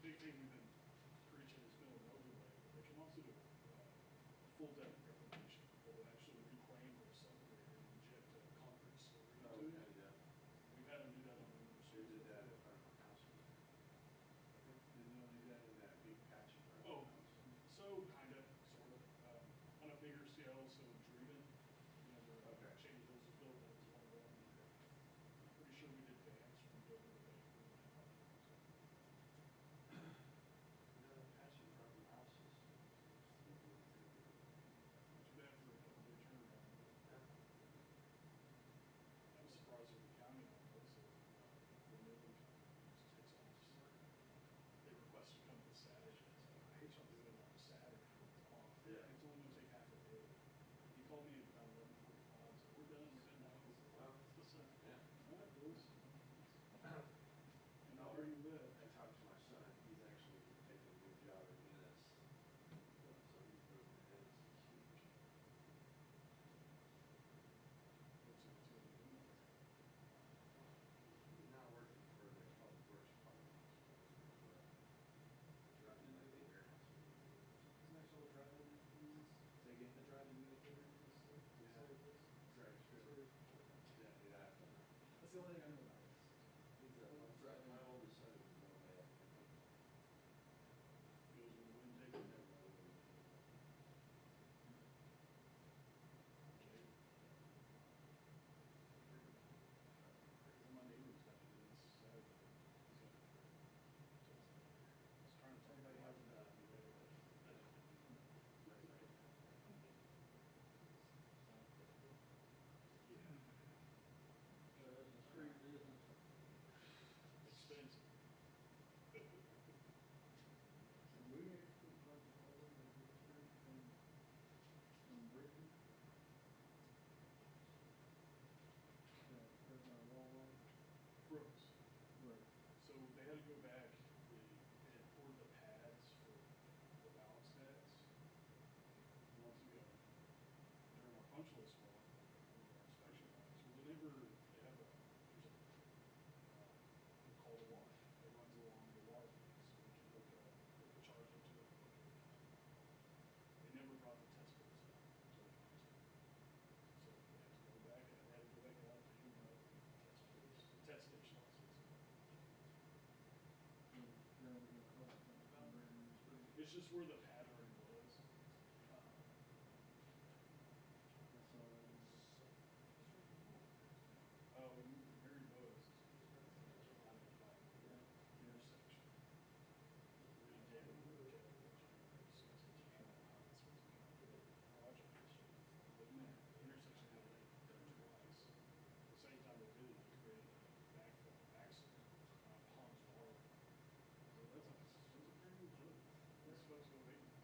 big thing we've been preaching is mill and overlay, but they can also do a full depth reclamation. They'll actually reclaim or separate and inject a concrete slurry into it. Yeah. We've had them do that on the river. They did that in front of my house. Didn't know they did that in that big patch in front of my house. So kind of, sort of, on a bigger scale, so Dreven, you know, where Shady Hills is built, that was one of them. I'm pretty sure we did Vance from Dover to Baker. No, patch in front of my house is too bad for a couple day turnaround. I was surprised with the county on those, the milling company just takes off. They request to come this Saturday, so I hate y'all doing it on Saturday, it's off. Yeah. It's only gonna take half a day. He called me at about 11:45, so we're done now. Wow. Yeah. All right, boys. And I'll bring you that. I talked to my son, he's actually taking a new job at Guinness. So he's moving to Guinness this week. What's he doing there? He's not working for the public works department. Driving like the warehouse. Isn't that all driving units? Say again? The driving unit for this? Yeah. Right, sure. Yeah, yeah. That's the only thing I know about it. My oldest son is no way. Goes with the wind taking that road. Okay. My neighbor's got to do this Saturday. He's got he's trying to tell me how to do that. Yeah. It's a street business. Expensive. We need to put a bunch of holes in the street from Britain. There's my wall. Brooks. Right. So they had to go back, they had poured the pads for the balance pads months ago. During our punch list walk, our inspection walks, well, they have there's a call wash that runs along the water main, so we can hook a charge into it. They never brought the test bits out. So they had to go back and they had to go back out to hang out the test station also. It's just where the pattern was. Oh, Mary Bose. Intersection. Really did look at it. Project. But in that intersection had it done twice. The same time they did it, it created a backflow accident on Palms Water. So that's a pretty good job. These folks go waiting.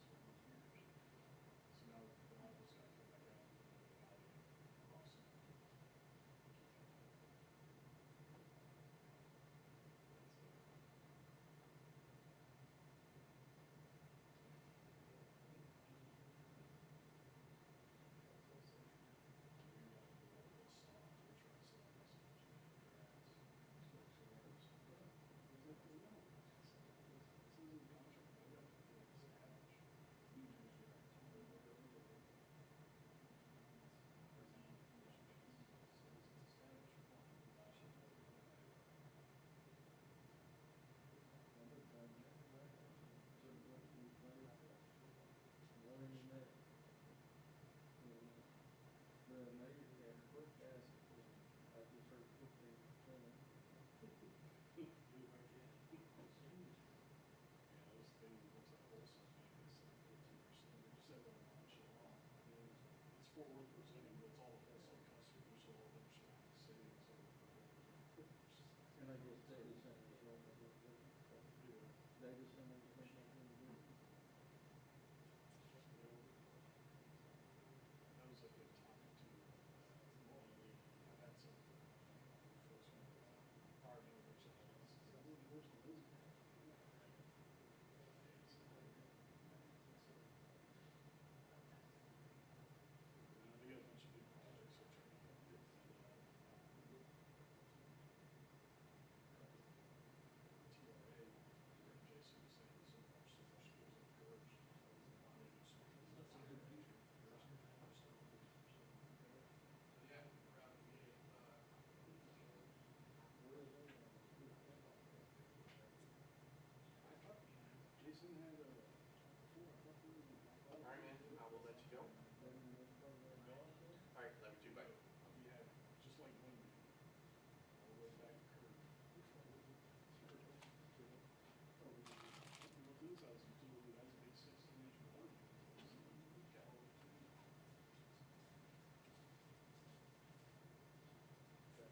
Jason had a, before, I thought we were. All right, man, I will let you go. All right, love you too, bye. We had, just like Monday, all the way back to Kirk. Oh, what those houses utility, that's a big 16-inch water. Gallon. Those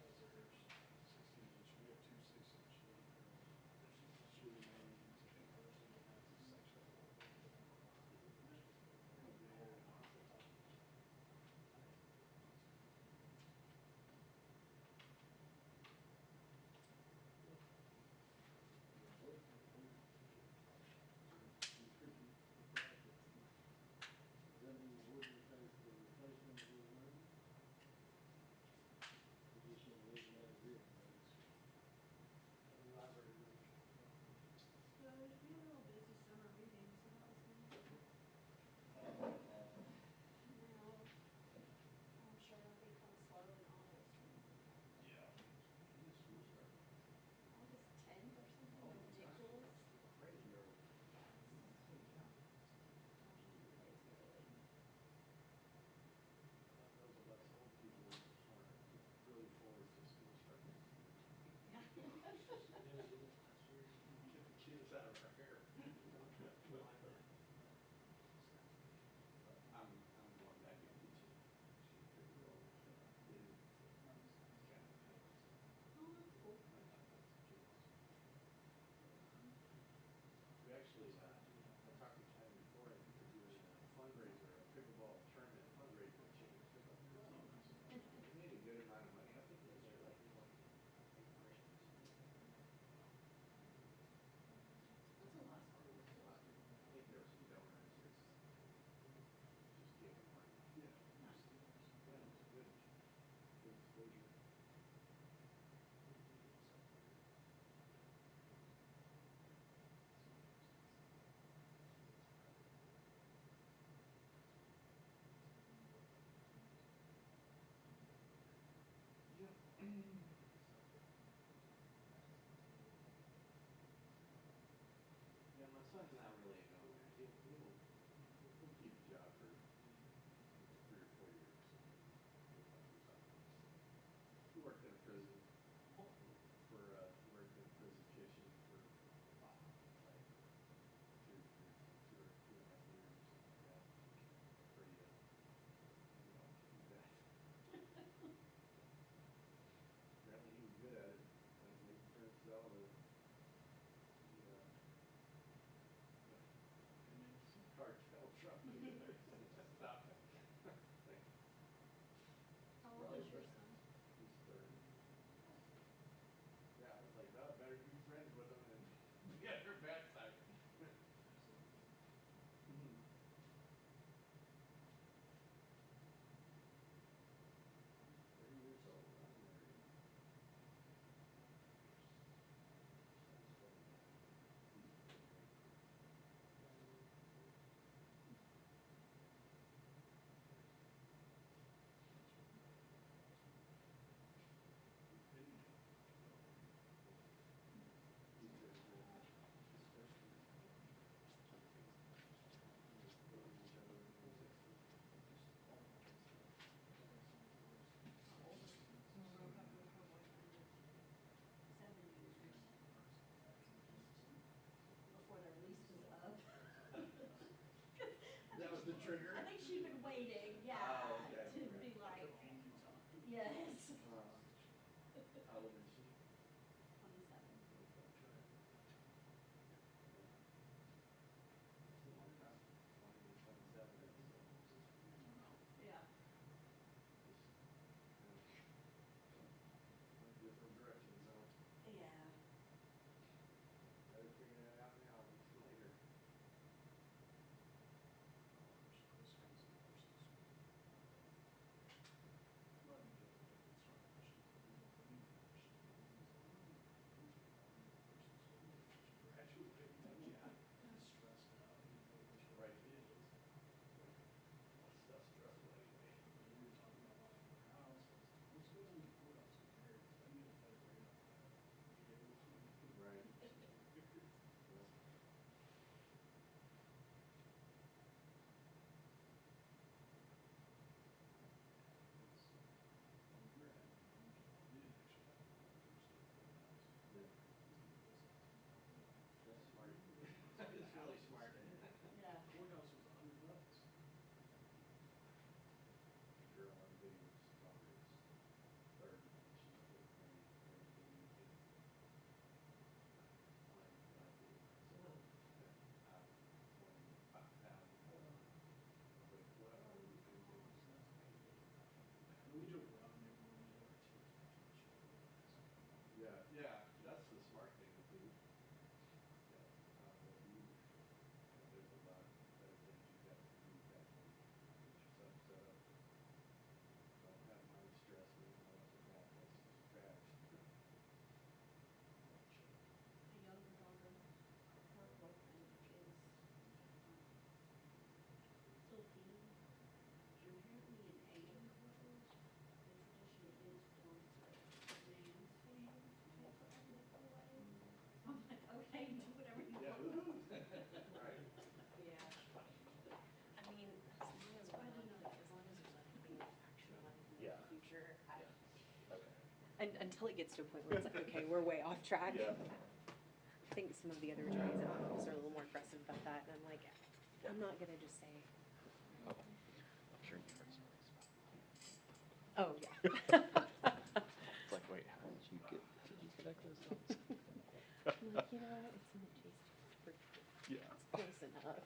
houses are 16-inch, we have two 6-inch. It's really nice. I think ours in the house is section. So there's been a real busy summer reading, so that was good. Now, I'm sure it'll be kind of slow in August. Yeah. August 10th or something, ridiculous. Crazy early. Crazy early. Those of us old people are really forward to school starting. Yeah. Get the kids out of our hair. I'm going back in teaching. She's pretty well. Oh, that's cool. We actually, I talked to Ken before, I think we're doing a fundraiser, a pickleball tournament fundraiser at Chicken Pickup for teams. We made a good amount of money. I think they made like 28 grand. That's a lot. It's a lot. I think there were some donors. It's just giving money. Yeah. Yeah, it was good. Good exposure. Yeah, my son's not really a nomad. He'll keep a job for 3 or 4 years. He'll find something else. He worked in a prison he worked in prison kitchen for like 2.5 years, something like that. Pretty you know, to do that. Apparently he was good at it. Made friends though with some cartel truck dealers. Stop it. How old is your son? He's 30. Yeah, I was like, well, better be friends with him and be at their bedside. Absolutely. 30 years old, unmarried. Sounds funny. He's really great. He's very good, especially until it gets to a point where it's like, okay, we're way off track. I think some of the other attorneys in office are a little more aggressive about that, and I'm like, I'm not gonna just say, I'm sure you heard some. oh, yeah. It's like, wait, how did you connect those dots? I'm like, you know what, it's in adjacent, Yeah. it's close enough.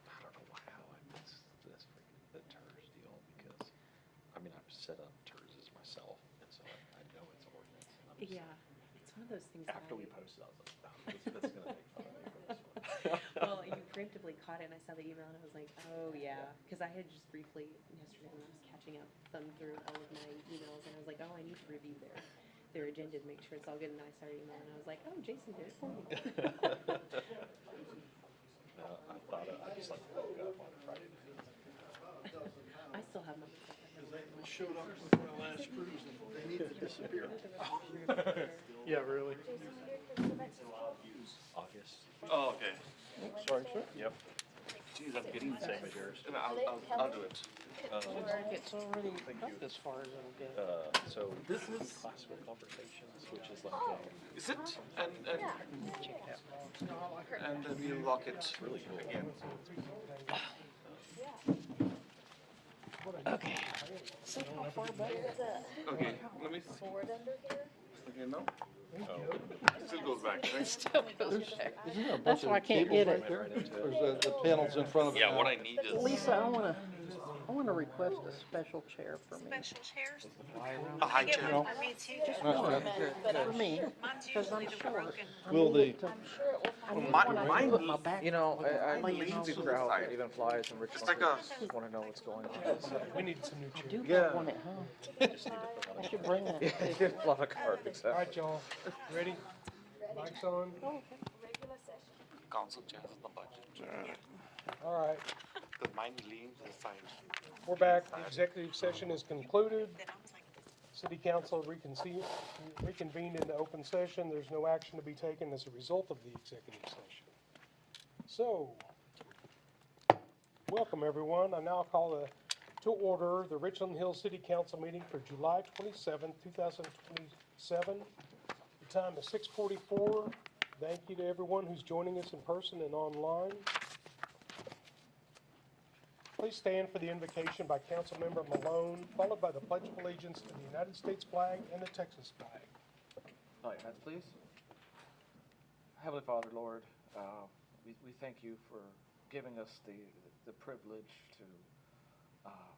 I don't know why, how I missed this freaking, the TERS deal, because, I mean, I've set up TERSs myself, and so I know it's ordinance, and I'm just. Yeah, it's one of those things that After we I, posted, I was like, oh, that's gonna make fun of me for this one. well, you preemptively caught it, and I saw the email, and I was like, oh, yeah, because I had just briefly, yesterday, when I was catching up, thumbed through all of my emails, and I was like, oh, I need to review their agenda to make sure it's all good, and I saw your email, and I was like, oh, Jason did it for me. No, I thought, I just like woke up on Friday night. I still have moments like that. They showed up with my last cruise and they need to disappear. Yeah, really. August. Oh, okay. Sorry, sir? Yep. Geez, I'm getting the Same as yours. I'll do it. It's already about as far as it'll get. So this is Classical Conversations, which is like a, Is it? And check it out. and then we'll lock it Really cool. again. Okay. So how far back? Okay, let me see. Okay, no? Oh. Still goes back, right? Still goes back. Isn't there a That's bunch why I of can't cables get right it. there? Or is the panels in front of it Yeah, now? what I need is Lisa, I wanna request a special chair for me. Special chairs? a high chair. No. For me too. For me, Mine's because I'm usually the short. broken. I Will need the- it to- I need Mine- one I mine can put my back. You know, I Laying leans on the the crowd, side. that even flies in Richmond. like a- Just wanna know what's going on. We need some new I chairs. do Yeah. have one at home. I should bring that. A lot of carpet, All right, y'all, ready? Mic's on? Council chairs in the budget. All right, Because mine leans the side. we're back. The executive session is concluded. Then I was like, City council reconvened into open session. There's no action to be taken as a result of the executive session. So, welcome everyone. I now call to order the Richland Hills City Council meeting for July 27, 2027. The time is 6:44. Thank you to everyone who's joining us in person and online. Please stand for the invocation by Councilmember Malone, followed by the Pledge of Allegiance to the United States flag and the Texas flag. Bow your heads, please. Heavenly Father, Lord, we thank you for giving us the privilege to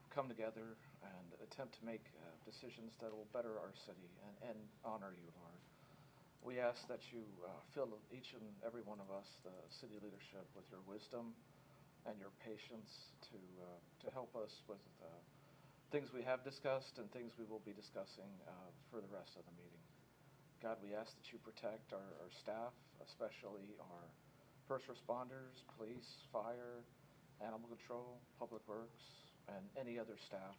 come together and attempt to make decisions that will better our city and honor you, Lord. We ask that you fill each and every one of us, the city leadership, with your wisdom and your patience to help us with things we have discussed and things we will be discussing for the rest of the meeting. God, we ask that you protect our staff, especially our first responders, police, fire, animal control, public works, and any other staff.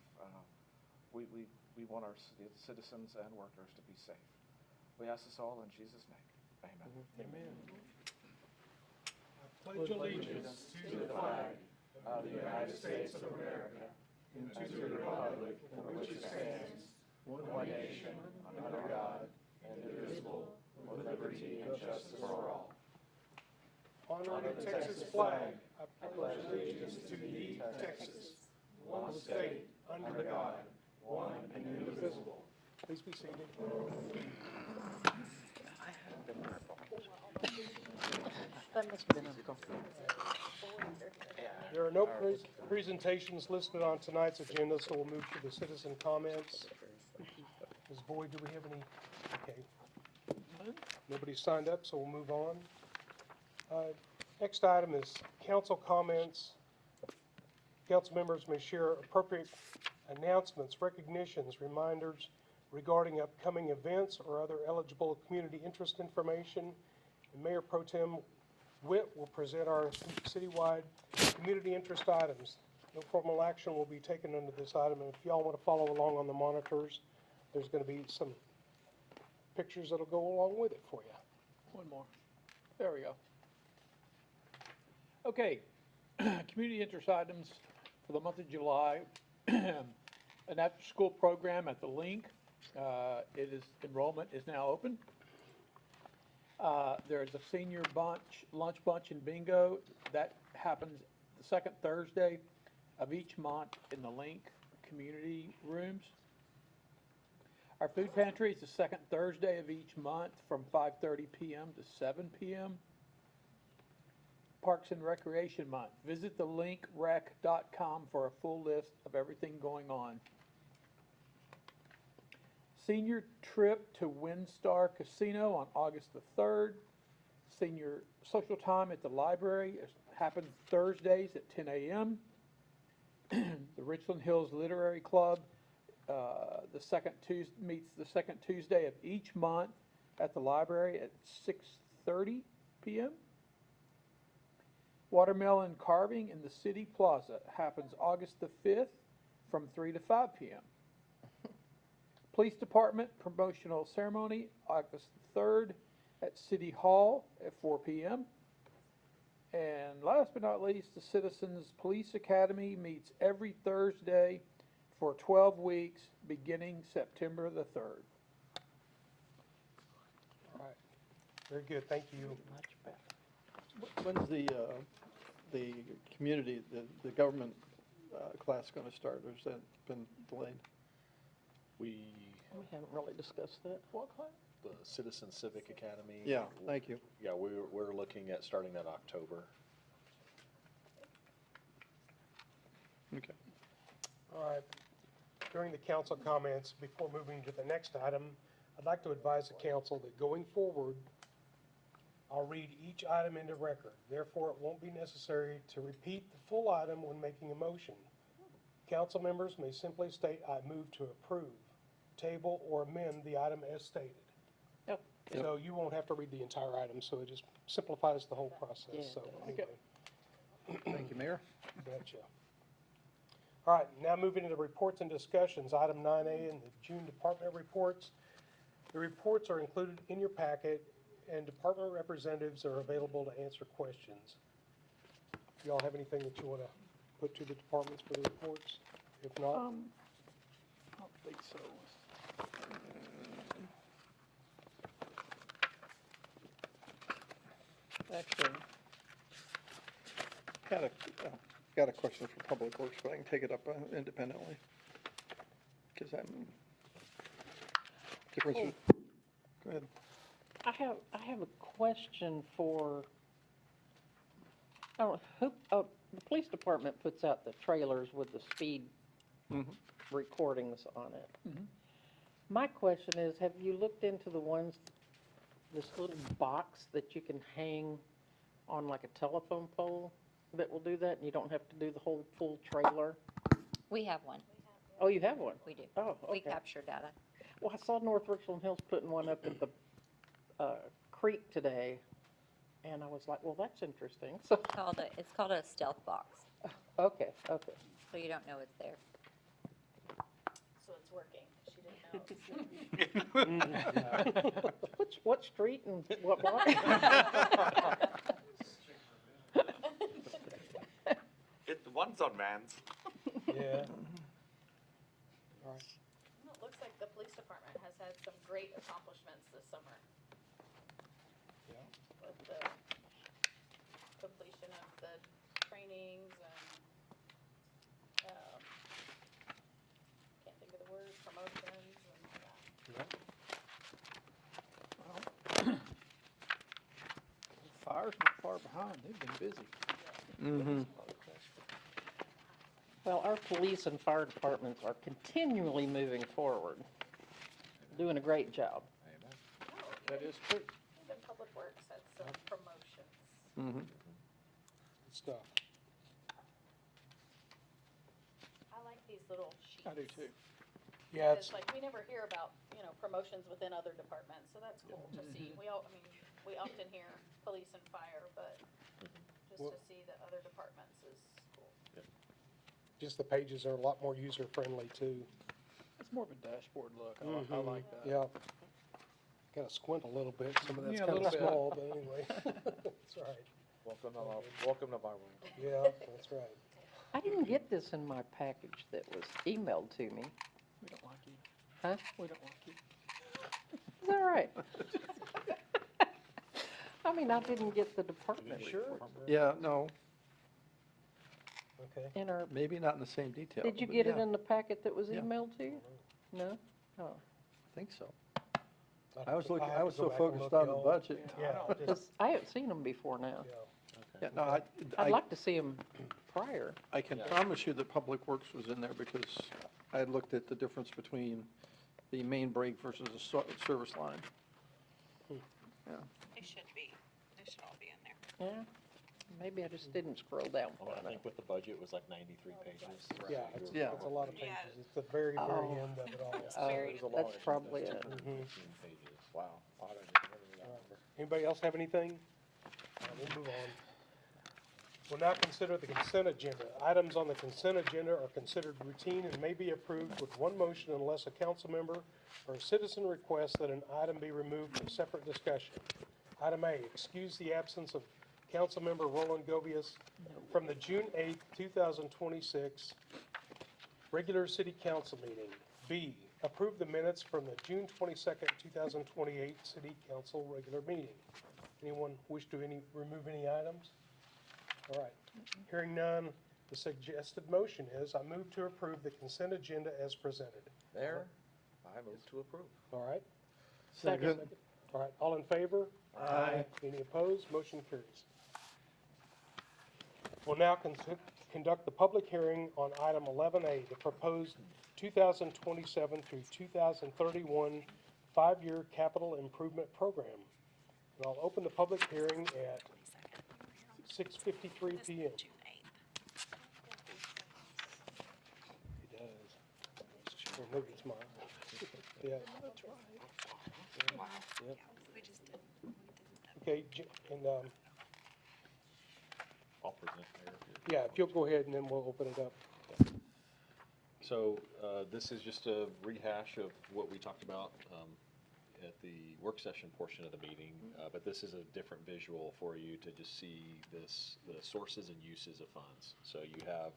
We want our citizens and workers to be safe. We ask this all in Jesus' name. Amen. Amen. I pledge allegiance to the flag of the United States of America and to the republic for which it stands, one nation, under God, indivisible, with liberty and justice for all. Honor the Texas flag. I pledge allegiance to thee, Texas, one state, under God, one and indivisible. Please be seated. That must have been uncomfortable. There are no presentations listed on tonight's agenda, so we'll move to the citizen comments. Ms. Boyd, do we have any? Okay. Nobody signed up, so we'll move on. Next item is council comments. Council members may share appropriate announcements, recognitions, reminders regarding upcoming events or other eligible community interest information. And Mayor Pro Tem Witt will present our citywide community interest items. No formal action will be taken under this item, and if y'all want to follow along on the monitors, there's going to be some pictures that'll go along with it for you. One more. There we go. Okay, community interest items for the month of July. An after-school program at the Link. Enrollment is now open. There's a senior lunch bunch and bingo. That happens the second Thursday of each month in the Link community rooms. Our food pantry is the second Thursday of each month from 5:30 p.m. to 7 p.m. Parks and Recreation Month. Visit the linkrec.com for a full list of everything going on. Senior trip to WinStar Casino on August the 3rd. Senior social time at the library happens Thursdays at 10 a.m. The Richland Hills Literary Club meets the second Tuesday of each month at the library at 6:30 p.m. Watermelon carving in the City Plaza happens August the 5th from 3 to 5 p.m. Police Department promotional ceremony August the 3rd at City Hall at 4 p.m. And last but not least, the Citizens Police Academy meets every Thursday for 12 weeks beginning September the 3rd. All right, very good, thank you. When's the community, the government class going to start, or has that been delayed? We, haven't really discussed that. What class? the Citizen Civic Academy. Yeah, thank you. Yeah, we're looking at starting that October. Okay. All right. During the council comments, before moving to the next item, I'd like to advise the council that going forward, I'll read each item into record. Therefore, it won't be necessary to repeat the full item when making a motion. Council members may simply state, "I move to approve, table, or amend the item as stated." Yep. So you won't have to read the entire item, so it just simplifies the whole process, Yeah, so it anyway. Thank you, Mayor. Betcha. All right, now moving into reports and discussions, item 9A in the June department reports. The reports are included in your packet, and department representatives are available to answer questions. Y'all have anything that you want to put to the departments for the reports? If not, I don't think so. Actually, got a question for Public Works, but I can take it up independently. Because I'm, difference, go ahead. I have a question for, I don't know, the police department puts out the trailers with the speed recordings on it. Mhm. My question is, have you looked into the ones, this little box that you can hang on like a telephone pole that will do that, and you don't have to do the whole full trailer? We have one. Oh, you have one? We do. Oh, We okay. capture data. Well, I saw North Richland Hills putting one up at the creek today, and I was like, well, that's interesting. So, It's called a stealth box, okay. so you don't know it's there. So it's working. She didn't know. What street and what block? One's on Vans. yeah. All right. Well, it looks like the police department has had some great accomplishments this summer. Yeah. With the completion of the trainings and, can't think of the word, promotions and, yeah. Yeah. Fire's not far behind. They've been busy. Mm-hmm. Well, our police and fire departments are continually moving forward, doing a great job. That is true. Even Public Works had some promotions. Mm-hmm. Good stuff. I like these little sheets. I do too. Yeah, It's like, we never hear about, promotions within other departments, so that's cool to see. We often hear police and fire, but just Well- to see the other departments is cool. just the pages are a lot more user-friendly, too. It's more of a dashboard look. I Mhm. like that. Yeah. Got to squint a little bit. Some of that's Yeah, a kind of little bit. small, but anyway. That's all right. Welcome to my world. Yeah, that's right. I didn't get this in my package that was emailed to me. We don't like you. Huh? We don't like you. Is that right? I mean, I didn't get the department report Yeah, no, Okay. in our, maybe not in the same detail. did you but get it yeah, in the packet that was Yeah. emailed to you? No? Oh. I think so. I'll have to I was go so back and focused look, on the y'all. budget. Yeah, just, Because I haven't seen them before now. yeah. Yeah, no, I'd like to see them prior. I can promise you that Public Works was in there because I had looked at the difference between the main break versus the service line. Yeah. They should be, they should all be in there. Yeah, maybe I just didn't scroll down Well, far I enough. think with the budget, it was like 93 pages. Yeah, it's Yeah. a lot of pages. It's the very, Oh. very end of it all. That's probably it. 15 pages. Wow. Anybody else have anything? We'll move on. We'll now consider the consent agenda. Items on the consent agenda are considered routine and may be approved with one motion unless a council member or a citizen requests that an item be removed for separate discussion. Item A, excuse the absence of Councilmember Roland Govius from the June 8th, 2026 regular city council meeting. B, approve the minutes from the June 22nd, 2028 city council regular meeting. Anyone wish to remove any items? All right. Hearing none, the suggested motion is I move to approve the consent agenda as presented. There, I move to approve. All right? Second. All right, all in favor? Aye. Any opposed? Motion carries. We'll now conduct the public hearing on item 11A, the proposed 2027 through 2031 five-year capital improvement program. And I'll open the public hearing at 6:53 PM. He does. Or maybe it's mine. Yeah. Yep. Okay, and, I'll present there. yeah, if you'll go ahead and then we'll open it up. So, this is just a rehash of what we talked about, at the work session portion of the meeting, but this is a different visual for you to just see this, the sources and uses of funds. So you have,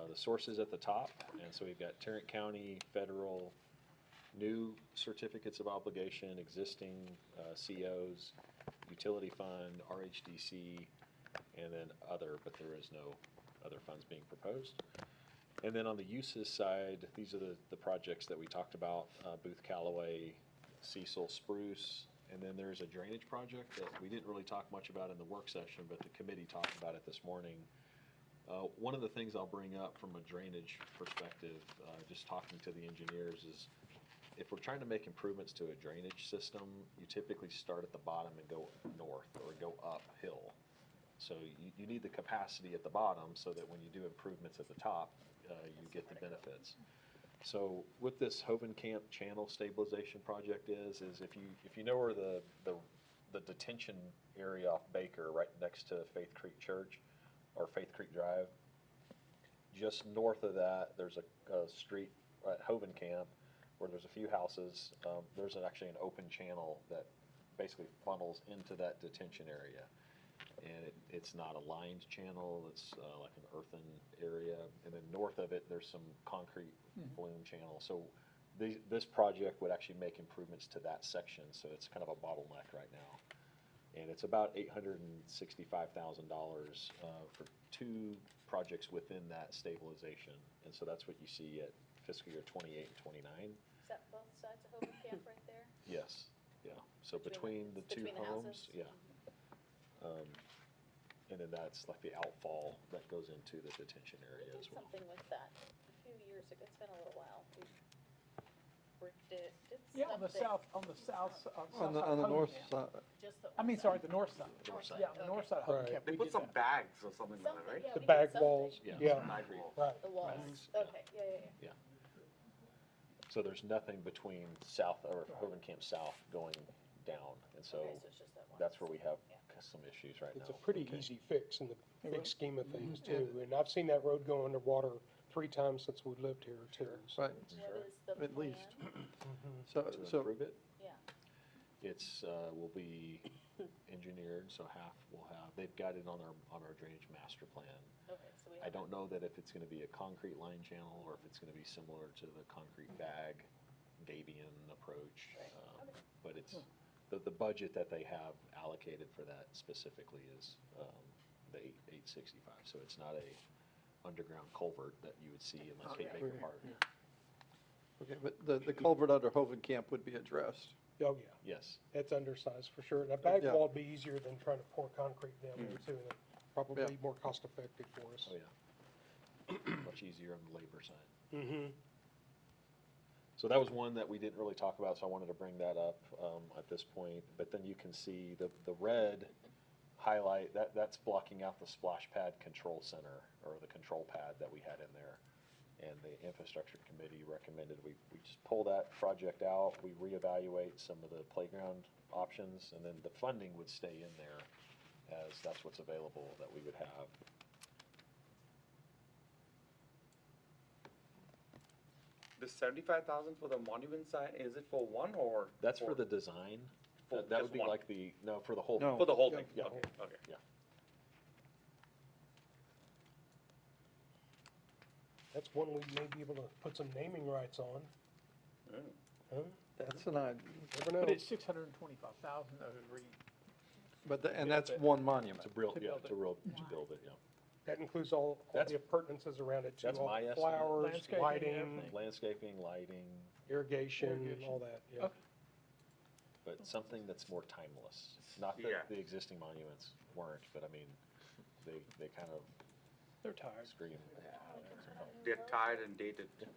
the sources at the top, and so we've got Tarrant County, federal, new certificates of obligation, existing, COs, utility fund, RHDC, and then other, but there is no other funds being proposed. And then on the uses side, these are the projects that we talked about, Booth Callaway, Cecil Spruce, and then there's a drainage project that we didn't really talk much about in the work session, but the committee talked about it this morning. One of the things I'll bring up from a drainage perspective, just talking to the engineers, is if we're trying to make improvements to a drainage system, you typically start at the bottom and go north or go uphill. So you need the capacity at the bottom so that when you do improvements at the top, you get the benefits. So what this Hovenkamp channel stabilization project is if you know where the detention area off Baker, right next to Faith Creek Church or Faith Creek Drive, just north of that, there's a street at Hovenkamp where there's a few houses. There's actually an open channel that basically funnels into that detention area. And it's not a lined channel, it's like an earthen area. And then north of it, there's some concrete flume channel. So this project would actually make improvements to that section, so it's kind of a bottleneck right now. And it's about $865,000 for two projects within that stabilization. And so that's what you see at fiscal year 28 and 29. Is that both sides of Hovenkamp right there? Yes, yeah. So between the two between the homes, houses? yeah. And then that's like the outfall that goes into the detention area We as did well. something with that a few years ago, it's been a little while. We bricked it, did Yeah, on the something. on the south side On the of north Hovenkamp. side, Just the. I mean, sorry, the north side. North side. Yeah, the north side of Right. Hovenkamp, They we put did some that. bags or something like that, Something, right? yeah, The we did bag something. walls, Yeah. yeah, I agree. right. The walls, Bags. okay, yeah. So there's nothing between south or Hovenkamp South going down, and so Okay, so it's just that one. that's where we have Yeah. some issues right now. It's a pretty Okay. easy fix in the It big was. scheme of things too. And I've seen that road go underwater 3 times since we lived here too. So right, What is the at least. plan? So, To so, improve it, Yeah, it's, will be engineered, so half will have, they've got it on our drainage master plan. Okay, so we I don't know that if it's gonna be a concrete line channel, or if it's gonna be similar to the concrete bag Davian approach. But it's, the budget that they have allocated for that specifically is, the 865, so it's not a underground culvert that you would see in like Cape Baker Park. Okay, but the culvert under Hovenkamp would be addressed. Oh, yeah, Yes, it's undersized for sure. A bag Yeah. wall would be easier than trying to pour concrete down there too, and probably Yeah. more cost effective for us. oh yeah. Much easier on the labor side. Mm-hmm. So that was one that we didn't really talk about, so I wanted to bring that up at this point. But then you can see the red highlight, that's blocking out the splash pad control center, or the control pad that we had in there. And the infrastructure committee recommended we just pull that project out, we reevaluate some of the playground options, and then the funding would stay in there as that's what's available that we would have. The 75,000 for the monument sign, is it for one or? That's for the design. For That would just be one? like no, for the whole. No. For the whole Yeah, thing? yeah. Okay, okay. Yeah. That's one we may be able to put some naming rights on, Mm. huh? That's an idea. Never know. But it's 625,000 though to read. But, and that's one monument. To build, To yeah, build it. to build it, yeah. That includes all That's- the appurtenances around it too, that's all my the estimate. flowers, Landscaping, lighting, everything. Landscaping, lighting, irrigation, Irrigation. all that, yeah. Okay. but something that's more timeless. Not that Yeah. the existing monuments weren't, but I mean, they kind of They're tired. scream. They're tired and dated. Yeah.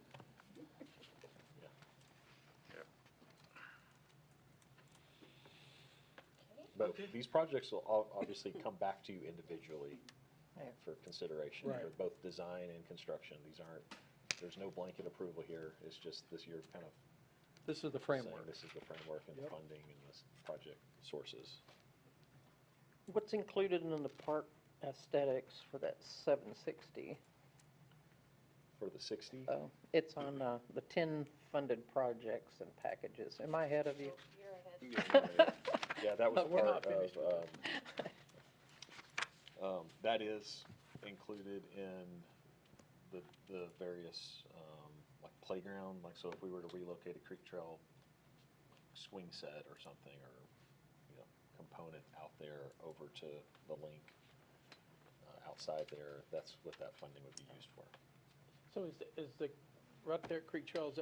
But these projects will obviously come back to you individually for consideration for Right. both design and construction. There's no blanket approval here. It's just this year kind of This is the saying framework. this is the framework and the Yep. funding and the project sources. What's included in the park aesthetics for that 760? For the 60, Oh, it's on the 10 funded projects and packages. Am I ahead of you? You're ahead. yeah, that was We're not part of, finished with that is included in the various, like playground, like, so if we were to relocate a Creek Trail swing set or something, or, you know, component out there over to the link, outside there, that's what that funding would be used for. So is the, right there at Creek Trail, is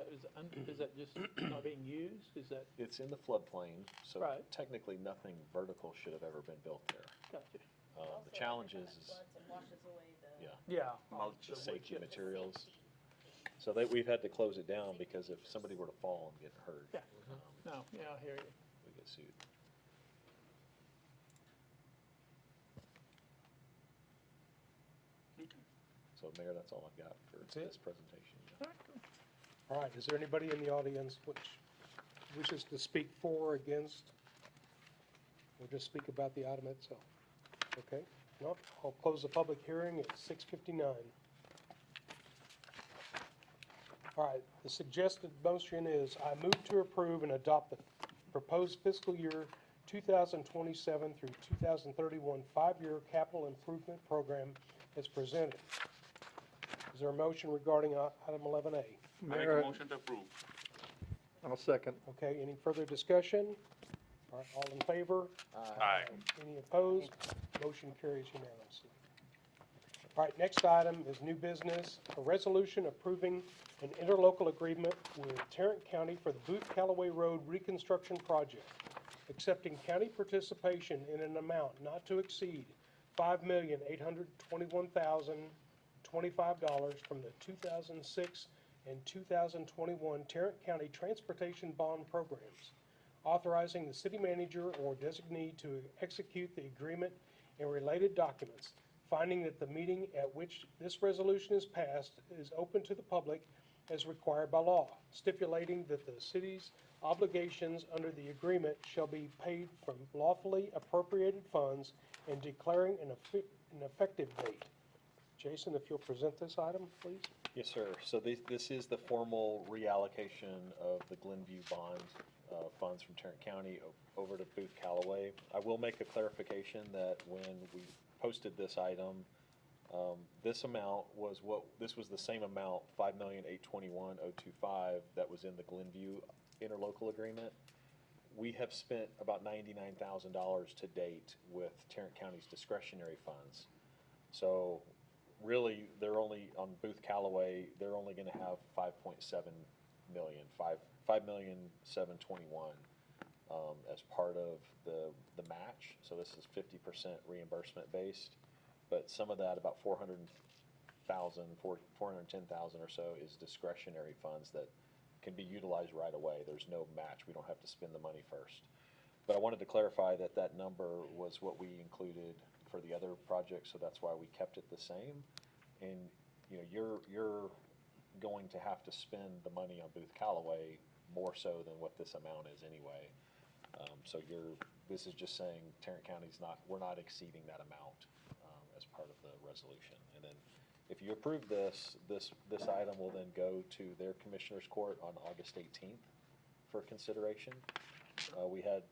that just not being used? Is that, It's in the floodplain, so Right. technically nothing vertical should have ever been built there. gotcha. The challenge is, Floods and washes away the. yeah, Yeah. Mulch. the safety chips. materials. So we've had to close it down because if somebody were to fall and get hurt, Yeah. No, yeah, I hear you. we get sued. So Mayor, that's all I've got for That's it? this presentation. All right, cool. All right, is there anybody in the audience which wishes to speak for or against? Or just speak about the item itself? Okay, no, I'll close the public hearing at 6:59. All right, the suggested motion is I move to approve and adopt the proposed fiscal year 2027 through 2031 five-year capital improvement program as presented. Is there a motion regarding item 11A? I make Mayor, a motion to approve. I'll second. Okay, any further discussion? All right, all in favor? Aye. Any opposed? Motion carries unanimously. All right, next item is new business, a resolution approving an interlocal agreement with Tarrant County for the Booth Callaway Road reconstruction project, accepting county participation in an amount not to exceed $5,821,025 from the 2006 and 2021 Tarrant County Transportation Bond Programs, authorizing the city manager or designee to execute the agreement and related documents, finding that the meeting at which this resolution is passed is open to the public as required by law, stipulating that the city's obligations under the agreement shall be paid from lawfully appropriated funds and declaring an effective date. Jason, if you'll present this item, please. Yes, sir. So this is the formal reallocation of the Glenview bond funds from Tarrant County over to Booth Callaway. I will make a clarification that when we posted this item, this amount was this was the same amount, $5,821,025, that was in the Glenview interlocal agreement. We have spent about $99,000 to date with Tarrant County's discretionary funds. So really, they're only, on Booth Callaway, they're only gonna have 5.7 million, 5,721,000 as part of the match. So this is 50% reimbursement based, but some of that, about 410,000 or so, is discretionary funds that can be utilized right away. There's no match. We don't have to spend the money first. But I wanted to clarify that that number was what we included for the other projects, so that's why we kept it the same. And, you know, you're going to have to spend the money on Booth Callaway more so than what this amount is anyway. So this is just saying Tarrant County's we're not exceeding that amount as part of the resolution. And then if you approve this item will then go to their Commissioners Court on August 18th for consideration. We had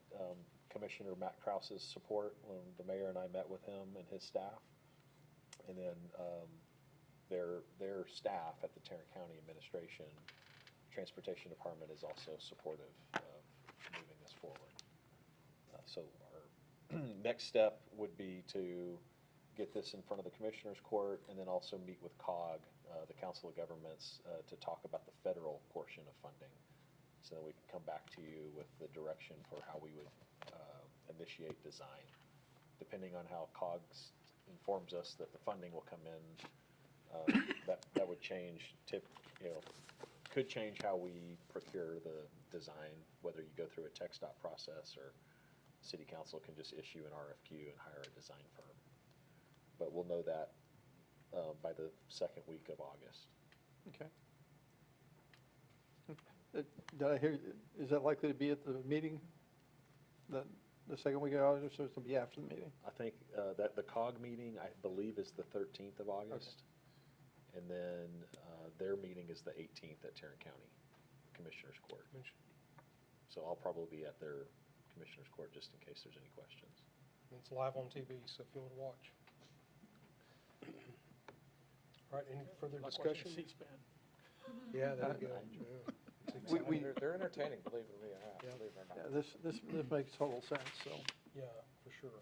Commissioner Matt Krause's support when the mayor and I met with him and his staff. And then their staff at the Tarrant County Administration, Transportation Department is also supportive of moving this forward. So our next step would be to get this in front of the Commissioners Court and then also meet with COG, the Council of Governments, to talk about the federal portion of funding. So that we can come back to you with the direction for how we would initiate design. Depending on how COG informs us that the funding will come in, that would change, could change how we procure the design, whether you go through a tech stop process or City Council can just issue an RFQ and hire a design firm. But we'll know that by the second week of August. Okay. Did I hear, is that likely to be at the meeting, the second week of August, or is it going to be after the meeting? I think that the COG meeting, I believe, is the 13th of August. Okay. And then their meeting is the 18th at Tarrant County Commissioners Court. So I'll probably be at their Commissioners Court just in case there's any questions. It's live on TV, so if you want to watch. All right, any further discussion? C-SPAN. Yeah, there you go. They're entertaining, believe it or not. Yeah. Believe it or not. Yeah, this makes total sense, so. Yeah, for sure.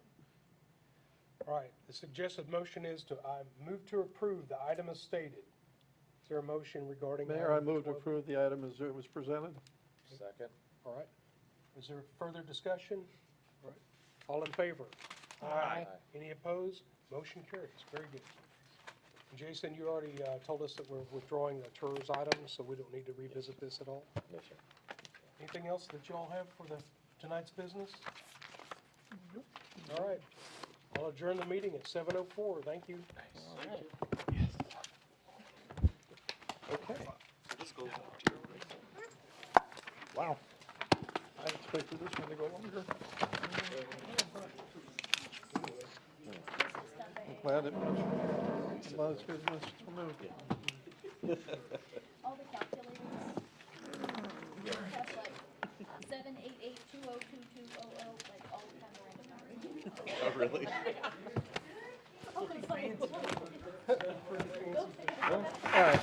All right, the suggested motion is I move to approve the item as stated. Is there a motion regarding? Mayor, I item move to 12? approve the item as it was presented. Second. All right. Is there further discussion? All right. All in favor? Aye. Any opposed? Motion carries. Very good. Jason, you already told us that we're withdrawing the TERS item, so we don't need to revisit this at all. No, sir. Anything else that you all have for tonight's business? Nope. All right. I'll adjourn the meeting at 7:04. Thank you. Okay. So this goes up to you. Wow. I expected this one to go longer. I'm glad it was. A lot of business to move. All the calculators. That's like 788202200, like all kind of random numbers. Oh, really? I was like, All right.